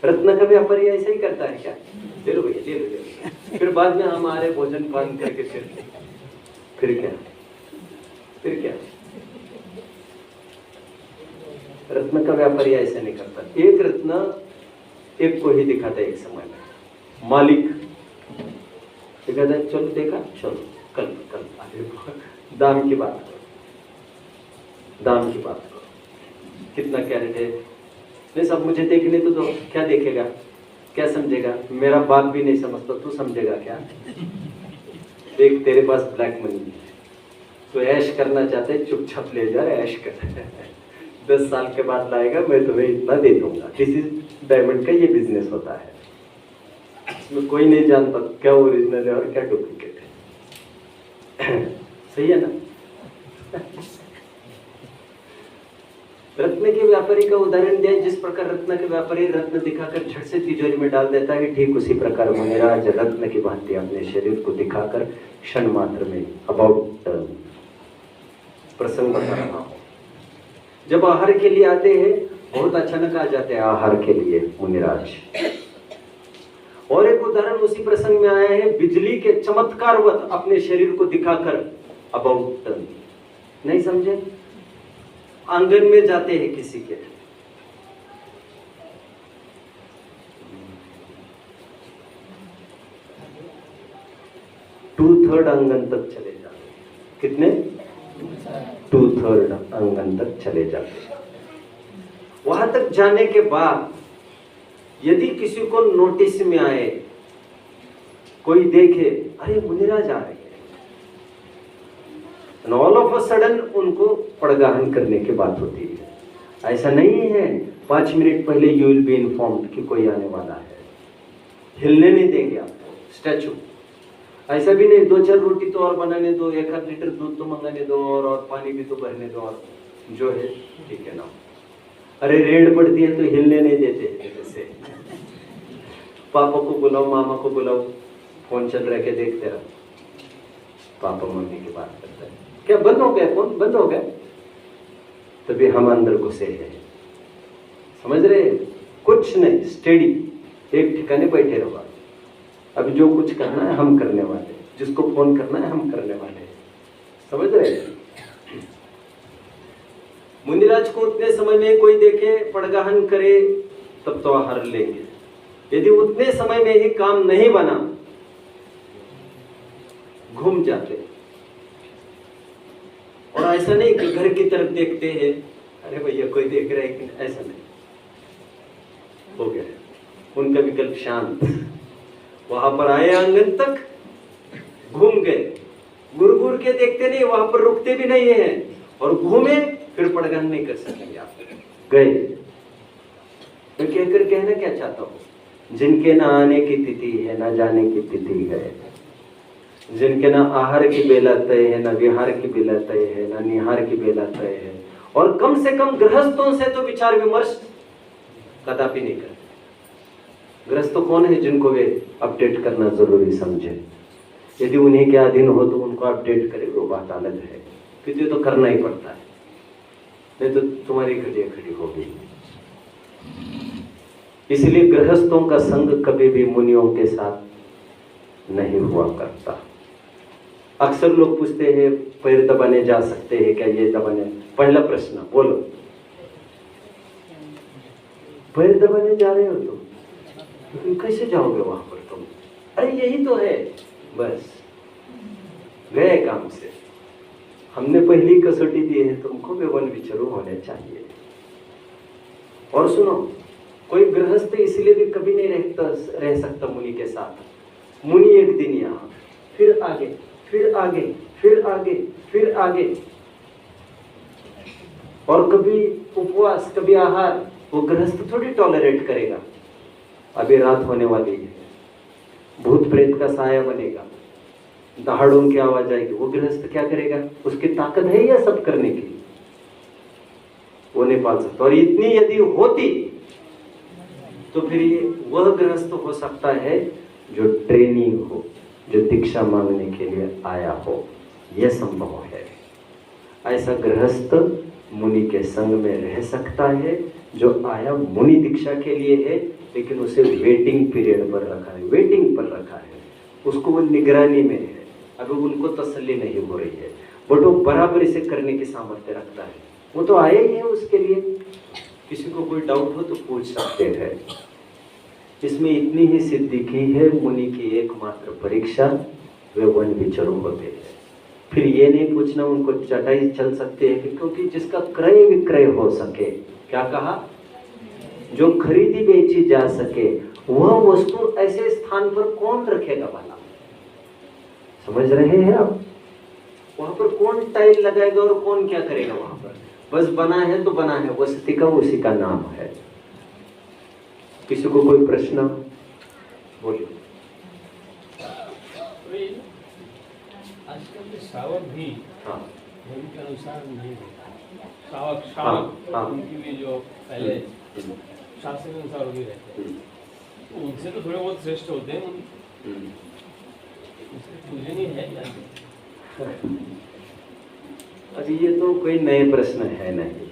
रत्न का व्यापारी ऐसा ही करता है क्या? ले लो भैया, ले लो, ले लो। फिर बाद में हमारे भोजन पान करके फिर क्या? रत्न का व्यापारी ऐसा नहीं करता। एक रत्न एक को ही दिखाता है एक समय में। मालिक कहता है चलो देखा, चलो कल दाम की बात करो, कितना कैरेट है? नहीं सब मुझे देखने तो दो। क्या देखेगा, क्या समझेगा? मेरा बाप भी नहीं समझता, तू समझेगा क्या? देख तेरे पास ब्लैक मनी है, तो ऐश करना चाहते, चुपचाप ले जा, ऐश कर। 10 साल के बाद लाएगा, मैं तुम्हें इतना दे दूंगा। दिस इज डायमंड का ये बिजनेस होता है। इसमें कोई नहीं जानता क्या ओरिजिनल है और क्या डुप्लीकेट है। सही है ना? रत्न के व्यापारी का उदाहरण दिया। जिस प्रकार रत्न के व्यापारी रत्न दिखाकर झट से तिजोरी में डाल देता है, ठीक उसी प्रकार मुनिराज रत्न की भांति अपने शरीर को दिखाकर क्षण मात्र में अबाउट प्रसंग बता रहा हूं। जब आहार के लिए आते हैं, बहुत अचानक आ जाते हैं आहार के लिए मुनिराज। और एक उदाहरण उसी प्रसंग में आया है, बिजली के चमत्कारवत अपने शरीर को दिखाकर अबाउट टर्न। नहीं समझे? आंगन में जाते हैं किसी के, टू-थर्ड आंगन तक चले जाते। कितने? 2/3 आंगन तक चले जाते। वहां तक जाने के बाद यदि किसी को नोटिस में आए, कोई देखे अरे मुनिराज आ रहे हैं, ऑल ऑफ अ सडन उनको पड़गाहन करने की बात होती है। ऐसा नहीं है 5 मिनट पहले यू विल बी इन्फॉर्म्ड कि कोई आने वाला है, हिलने नहीं देंगे आपको स्टैचू। ऐसा भी नहीं 2-4 रोटी तो और बनाने दो, 1-8 लीटर दूध तो मंगाने दो, और पानी भी तो भरने दो, और जो है ठीक है ना। अरे रेड पड़ती है तो हिलने नहीं देते। जैसे पापा को बुलाओ, मामा को बुलाओ, फोन चल रहा है के देखते रहो। पापा मम्मी की बात करता है, क्या बंद हो गया फोन, बंद हो गया? तभी हम अंदर घुसे हैं, समझ रहे हैं? कुछ नहीं, स्टेडी एक ठिकाने बैठे रहो। अब जो कुछ करना है हम करने वाले, जिसको फोन करना है हम करने वाले हैं, समझ रहे हैं? मुनिराज को उतने समय में कोई देखे पड़गाहन करे तब तो हार लेंगे, यदि उतने समय में ही काम नहीं बना घूम जाते। और ऐसा नहीं कि घर की तरफ देखते हैं, अरे भैया कोई देख रहा है कि ऐसा नहीं, हो गया उनका विकल्प शांत। वहां पर आए आंगन तक, घूम गए, गुर गुर के देखते नहीं, वहां पर रुकते भी नहीं है, और घूमे फिर पड़गान नहीं कर सकेंगे आप, गए। तो कहकर कहना क्या चाहता हूं, जिनके ना आने की तिथि है ना जाने की तिथि है, जिनके ना आहार की बेला तय है ना विहार की बेला तय है ना निहार की बेला तय है, और कम से कम गृहस्थों से तो विचार विमर्श कदापि नहीं करते। गृहस्थ कौन है? जिनको वे अपडेट करना जरूरी समझे। यदि उन्हीं के अधीन हो तो उनको अपडेट करे, वो बात अलग है, क्योंकि तो करना ही पड़ता है, नहीं तो तुम्हारी घड़ियां खड़ी होगी। इसलिए गृहस्थों का संग कभी भी मुनियों के साथ नहीं हुआ करता। अक्सर लोग पूछते हैं पैर दबाने जा सकते हैं क्या, ये दबाने? पहला प्रश्न बोलो, पैर दबाने जा रहे हो तुम कैसे जाओगे वहां पर तुम? अरे यही तो है, बस गए काम से। हमने पहली कसौटी दी है तुमको, वे वन विचरू होने चाहिए। और सुनो, कोई गृहस्थ इसलिए भी कभी नहीं रह सकता मुनि के साथ। मुनि एक दिन यहाँ, फिर आगे, फिर आगे, फिर आगे, फिर आगे, और कभी उपवास, कभी आहार, वो गृहस्थ थोड़ी टॉलरेट करेगा। अभी रात होने वाली है, भूत प्रेत का साया बनेगा, दहाड़ों की आवाज आएगी, वो गृहस्थ क्या करेगा? उसकी ताकत है या सब करने की? वो नहीं पाल सकता। और इतनी यदि होती तो फिर ये वह गृहस्थ हो सकता है जो ट्रेनी हो, जो दीक्षा मांगने के लिए आया हो, यह संभव है। ऐसा गृहस्थ मुनि के संग में रह सकता है जो आया मुनि दीक्षा के लिए है, लेकिन उसे वेटिंग पीरियड पर रखा है, वेटिंग पर रखा है, उसको वो निगरानी में है, अभी उनको तसल्ली नहीं हो रही है, बट वो बराबर इसे करने की सामर्थ्य रखता है। वो तो आए ही है उसके लिए। किसी को कोई डाउट हो तो पूछ सकते हैं। इसमें इतनी ही सिद्धि की है, मुनि की एकमात्र परीक्षा वे वन विचरू होते हैं। फिर ये नहीं पूछना उनको चटाई चल सकते हैं कि, क्योंकि जिसका क्रय विक्रय हो सके, क्या कहा, जो खरीदी बेची जा सके, वह वस्तु ऐसे स्थान पर कौन रखेगा वाला? समझ रहे हैं आप? वहां पर कौन टाइल लगाएगा और कौन क्या करेगा? वहां पर बस बना है तो बना है, वस्ती का उसी का नाम है। किसी को कोई प्रश्न बोलिए। आजकल के श्रावक भी हाँ धर्म के अनुसार नहीं होता। श्रावक उनकी भी जो पहले शास्त्र के अनुसार भी रहते हैं, तो उनसे तो थोड़े बहुत श्रेष्ठ होते हैं, पूजनीय है। अभी ये तो कोई नए प्रश्न है नहीं,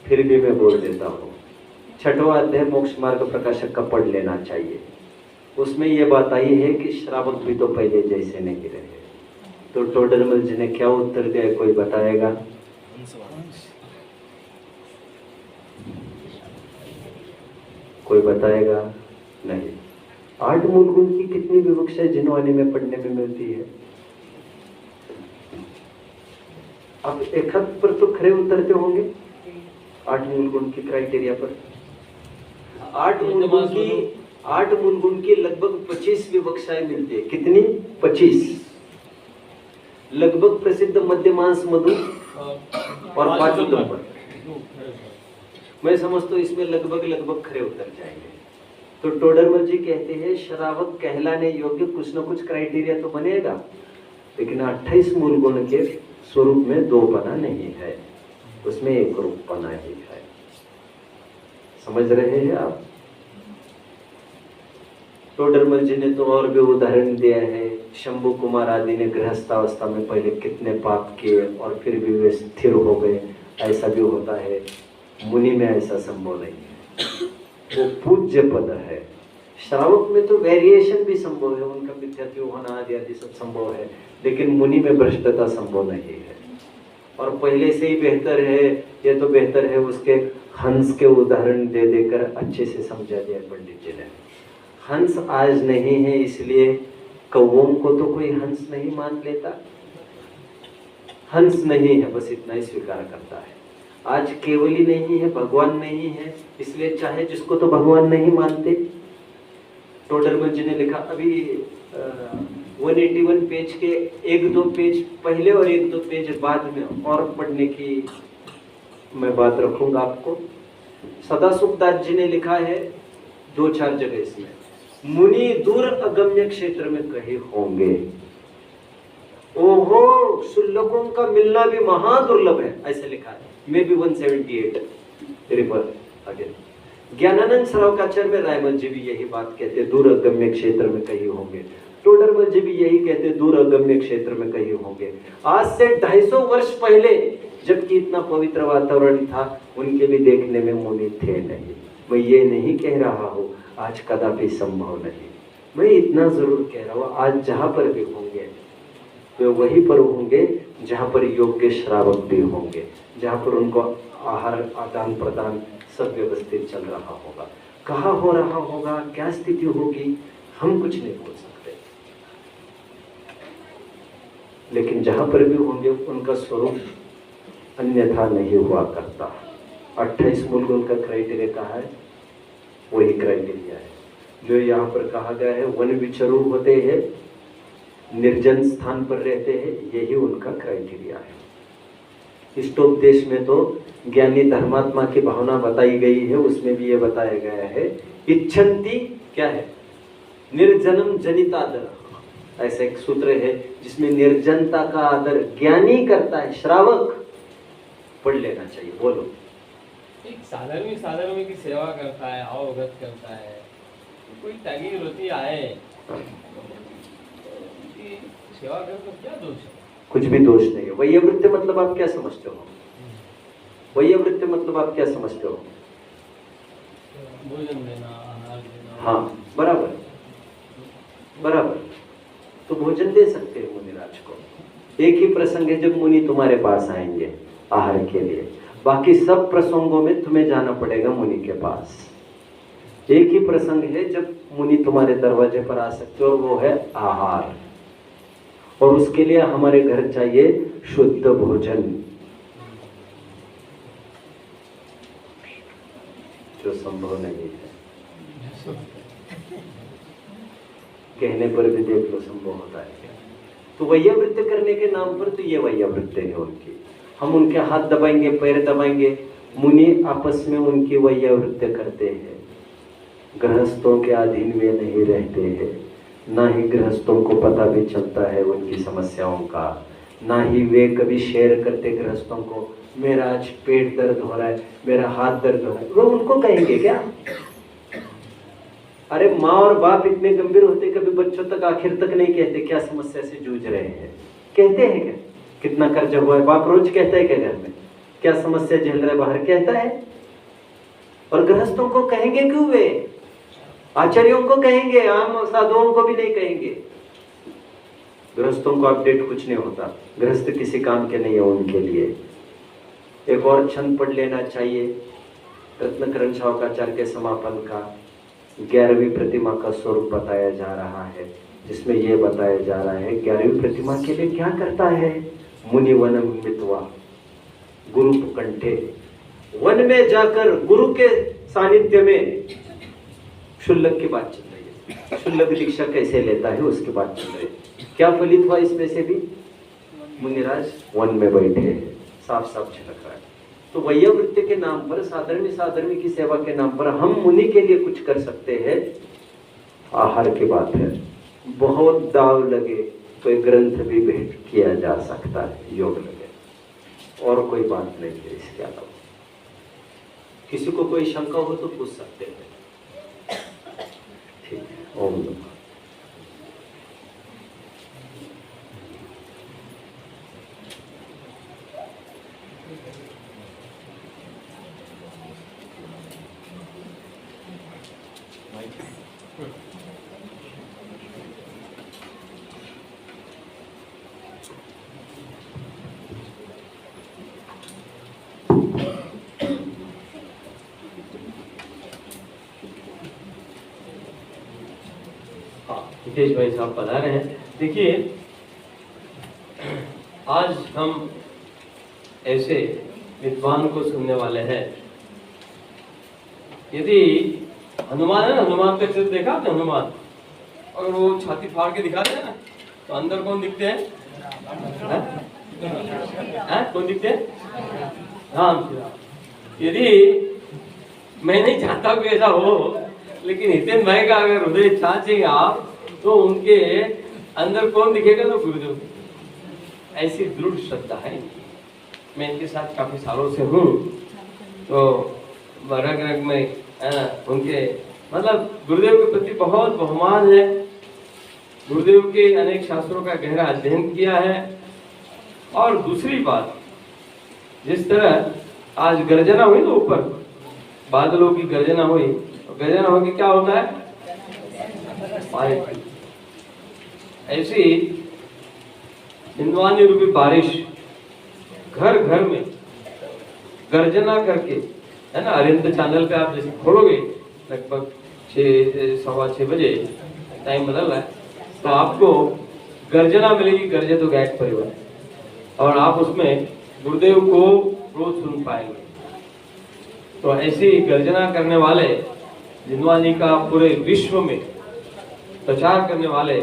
फिर भी मैं बोल देता हूँ। छठवां अध्याय मोक्ष मार्ग प्रकाशक का पढ़ लेना चाहिए। उसमें ये बात आई है कि श्रावक भी तो पहले जैसे नहीं रहे। तो टोडरमल जी ने क्या उत्तर दिया, कोई बताएगा? कोई बताएगा? नहीं। 8 मूल गुण की कितनी विवक्षा जिनवानी में पढ़ने में मिलती है? आप एक हद पर तो खरे उतरते होंगे 8 मूल गुण की क्राइटेरिया पर। 8 मूल गुण की लगभग 25 विवक्षाएं मिलती है। कितनी? 25। लगभग प्रसिद्ध मध्यमांश मधु और पाचुतम पर मैं समझता हूँ इसमें लगभग खरे उतर जाएंगे। तो टोडरमल जी कहते हैं श्रावक कहलाने योग्य कुछ न कुछ क्राइटेरिया तो बनेगा, लेकिन 28 मूल गुण के स्वरूप में 2 पना नहीं है, उसमें एक रूप पना ही है। समझ रहे हैं आप? टोडरमल जी ने तो और भी उदाहरण दिया है शंभु कुमार आदि ने गृहस्थावस्था में पहले कितने पाप किए और फिर भी वे स्थिर हो गए, ऐसा भी होता है। मुनि में ऐसा संभव नहीं है, वो पूज्य पद है। श्रावक में तो वेरिएशन भी संभव है, उनका मिथ्यात्व होना आदि आदि सब संभव है, लेकिन मुनि में भ्रष्टता संभव नहीं है। और पहले से ही बेहतर है, ये तो बेहतर है उसके हंस के उदाहरण दे देकर अच्छे से समझा दिया पंडित जी ने। हंस आज नहीं है, इसलिए कौओं को तो कोई हंस नहीं मान लेता। हंस नहीं है, बस इतना ही स्वीकार करता है। आज केवली नहीं है, भगवान नहीं है, इसलिए चाहे जिसको तो भगवान नहीं मानते। टोडरमल जी ने लिखा अभी 181 पेज के 1-2 पेज पहले और 1-2 पेज बाद में और पढ़ने की मैं बात रखूंगा आपको। सदासुखदास जी ने लिखा है 2-4 जगह इसमें, मुनि दूर अगम्य क्षेत्र में कहीं होंगे। ओहो, शुल्लकों का मिलना भी महादुर्लभ है, ऐसे लिखा है। May be 178 river again. ज्ञानानंद सरोकाचार्य में रायमल जी भी यही बात कहते, दूर अगम्य क्षेत्र में कहीं होंगे। टोडरमल जी भी यही कहते, दूर अगम्य क्षेत्र में कहीं होंगे। आज से 250 वर्ष पहले जबकि इतना पवित्र वातावरण था, उनके भी देखने में मुनि थे नहीं। मैं ये नहीं कह रहा हूँ आज कदापि संभव नहीं, मैं इतना जरूर कह रहा हूँ आज जहाँ पर भी होंगे वे वहीं पर होंगे जहाँ पर योग्य श्रावक भी होंगे, जहाँ पर उनको आहार आदान प्रदान सब व्यवस्थित चल रहा होगा। कहाँ हो रहा होगा, क्या स्थिति होगी, हम कुछ नहीं बोल सकते, लेकिन जहाँ पर भी होंगे उनका स्वरूप अन्यथा नहीं हुआ करता। 28 मूल उनका क्राइटेरिया कहा है, वही क्राइटेरिया है जो यहाँ पर कहा गया है। वन विचरू होते हैं, निर्जन स्थान पर रहते हैं, यही उनका क्राइटेरिया है। इष्टोपदेश में तो ज्ञानी धर्मात्मा की भावना बताई गई है, उसमें भी ये बताया गया है इच्छन्ति क्या है, निर्जनम जनितादर, ऐसा एक सूत्र है जिसमें निर्जनता का आदर ज्ञानी करता है, श्रावक पढ़ लेना चाहिए। बोलो। एक साधर्मी की सेवा करता है, अवगत करता है, कोई त्यागी वृत्ति आए सेवा कर तो क्या दोष है? कुछ भी दोष नहीं है। वैयवृत्ति मतलब आप क्या समझते हो? वैयवृत्ति मतलब आप क्या समझते हो? भोजन देना, आहार देना। हाँ, बराबर बराबर। तो भोजन दे सकते हैं मुनिराज को। एक ही प्रसंग है जब मुनि तुम्हारे पास आएंगे आहार के लिए, बाकी सब प्रसंगों में तुम्हें जाना पड़ेगा मुनि के पास। एक ही प्रसंग है जब मुनि तुम्हारे दरवाजे पर आ सकते हो, और वो है आहार। और उसके लिए हमारे घर चाहिए शुद्ध भोजन, जो संभव नहीं है। कहने पर भी देख लो संभव होता है क्या। तो वैयवृत्ति करने के नाम पर तो ये वैयवृत्ति है उनकी। हम उनके हाथ दबाएंगे, पैर दबाएंगे, मुनि आपस में उनकी वैयवृत्ति करते हैं। गृहस्थों के अधीन वे नहीं रहते हैं, ना ही गृहस्थों को पता भी चलता है उनकी समस्याओं का, ना ही वे कभी शेयर करते गृहस्थों को, मेरा आज पेट दर्द हो रहा है, मेरा हाथ दर्द हो रहा है। वो उनको कहेंगे क्या? अरे माँ और बाप इतने गंभीर होते कभी बच्चों तक आखिर तक नहीं कहते क्या समस्या से जूझ रहे हैं? कहते हैं क्या? कितना कर्जा हुआ है बाप रोज कहता है क्या? घर में क्या समस्या झेल रहा है बाहर कहता है? और गृहस्थों को कहेंगे क्यों? वे आचार्यों को कहेंगे, आम साधुओं को भी नहीं कहेंगे। गृहस्थों को अपडेट कुछ नहीं होता, गृहस्थ किसी काम के नहीं है उनके लिए। एक और छंद पढ़ लेना चाहिए रत्नकरण शावकाचार्य के समापन का। 11वीं प्रतिमा का स्वरूप बताया जा रहा है, जिसमें यह बताया जा रहा है 11वीं प्रतिमा के लिए क्या करता है। मुनि वनम मित्वा गुरु कंठे, वन में जाकर गुरु के सानिध्य में शुल्लक की बात चल रही है। शुल्लक दीक्षा कैसे लेता है उसकी बात चल रही है। क्या फलित हुआ इसमें से भी? मुनिराज वन में बैठे हैं, साफ साफ झलक रहा है। तो वैयवृत्ति के नाम पर, साधर्मी की सेवा के नाम पर हम मुनि के लिए कुछ कर सकते हैं। आहार की बात है, बहुत दाव लगे तो एक ग्रंथ भी भेंट किया जा सकता है, योग लगे, और कोई बात नहीं है इसके अलावा। किसी को कोई शंका हो तो पूछ सकते हैं। ठीक है, ओम नमः। हाँ, हितेश भाई साहब बता रहे हैं। देखिए, आज हम ऐसे विद्वान को सुनने वाले हैं। यदि हनुमान है ना, हनुमान का चित्र देखा आपने? हनुमान और वो छाती फाड़ के दिखा रहे हैं ना, तो अंदर कौन दिखते हैं? कौन दिखते हैं? राम श्री राम। यदि मैं नहीं चाहता कि ऐसा हो, लेकिन हितेन भाई का अगर हृदय चाहेंगे आप, तो उनके अंदर कौन दिखेगा? तो गुरुदेव। ऐसी दृढ़ श्रद्धा है। मैं इनके साथ काफी सालों से हूँ, तो रग रग में उनके मतलब गुरुदेव के प्रति बहुत बहुमान है। गुरुदेव के अनेक शास्त्रों का गहरा अध्ययन किया है। और दूसरी बात, जिस तरह आज गर्जना हुई ना, ऊपर बादलों की गर्जना हुई, तो गर्जना होगी क्या होता है? ऐसी हिंदवानी रूपी बारिश घर घर में गर्जना करके, है ना। अरिंद चैनल पे आप जैसे खोलोगे, लगभग 6 सवा 6 बजे टाइम बदल रहा है, तो आपको गर्जना मिलेगी, गर्जे तो गायक परिवार, और आप उसमें गुरुदेव को रोज सुन पाएंगे। तो ऐसी गर्जना करने वाले हिंदवानी का पूरे विश्व में प्रचार करने वाले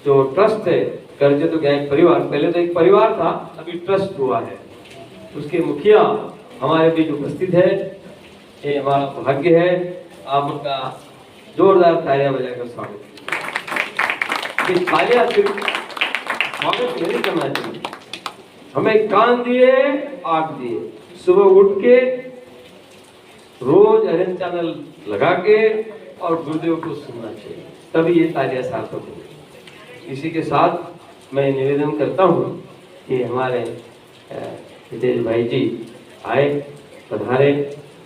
जो ट्रस्ट है गर्जे तो गायक परिवार, पहले तो एक परिवार था, अभी ट्रस्ट हुआ है। उसके मुखिया हमारे बीच उपस्थित है। ये हमारा भाग्य है। आप उनका जोरदार तालियां बजाकर स्वागत। तालियां सिर्फ स्वागत नहीं करना चाहिए, हमें कान दिए, आंख दिए, सुबह उठ के रोज अरिंद चैनल लगा के और गुरुदेव को सुनना चाहिए, तभी ये तालियां सार्थक होगी। इसी के साथ मैं निवेदन करता हूँ कि हमारे हितेश भाई जी आए, पधारे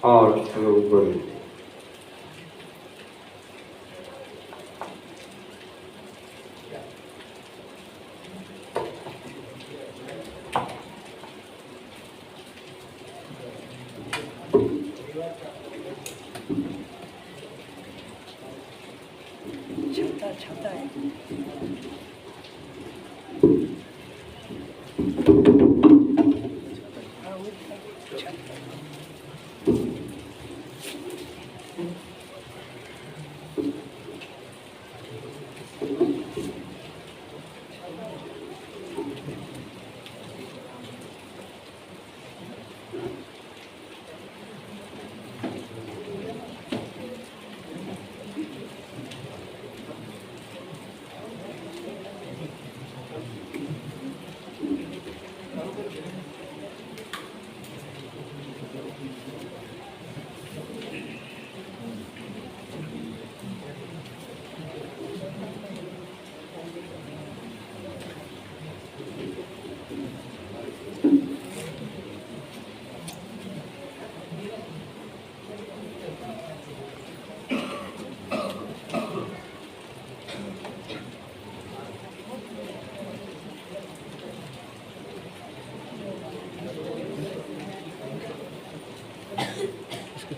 और हमें उद्बोधन दें। छपता है।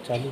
चालू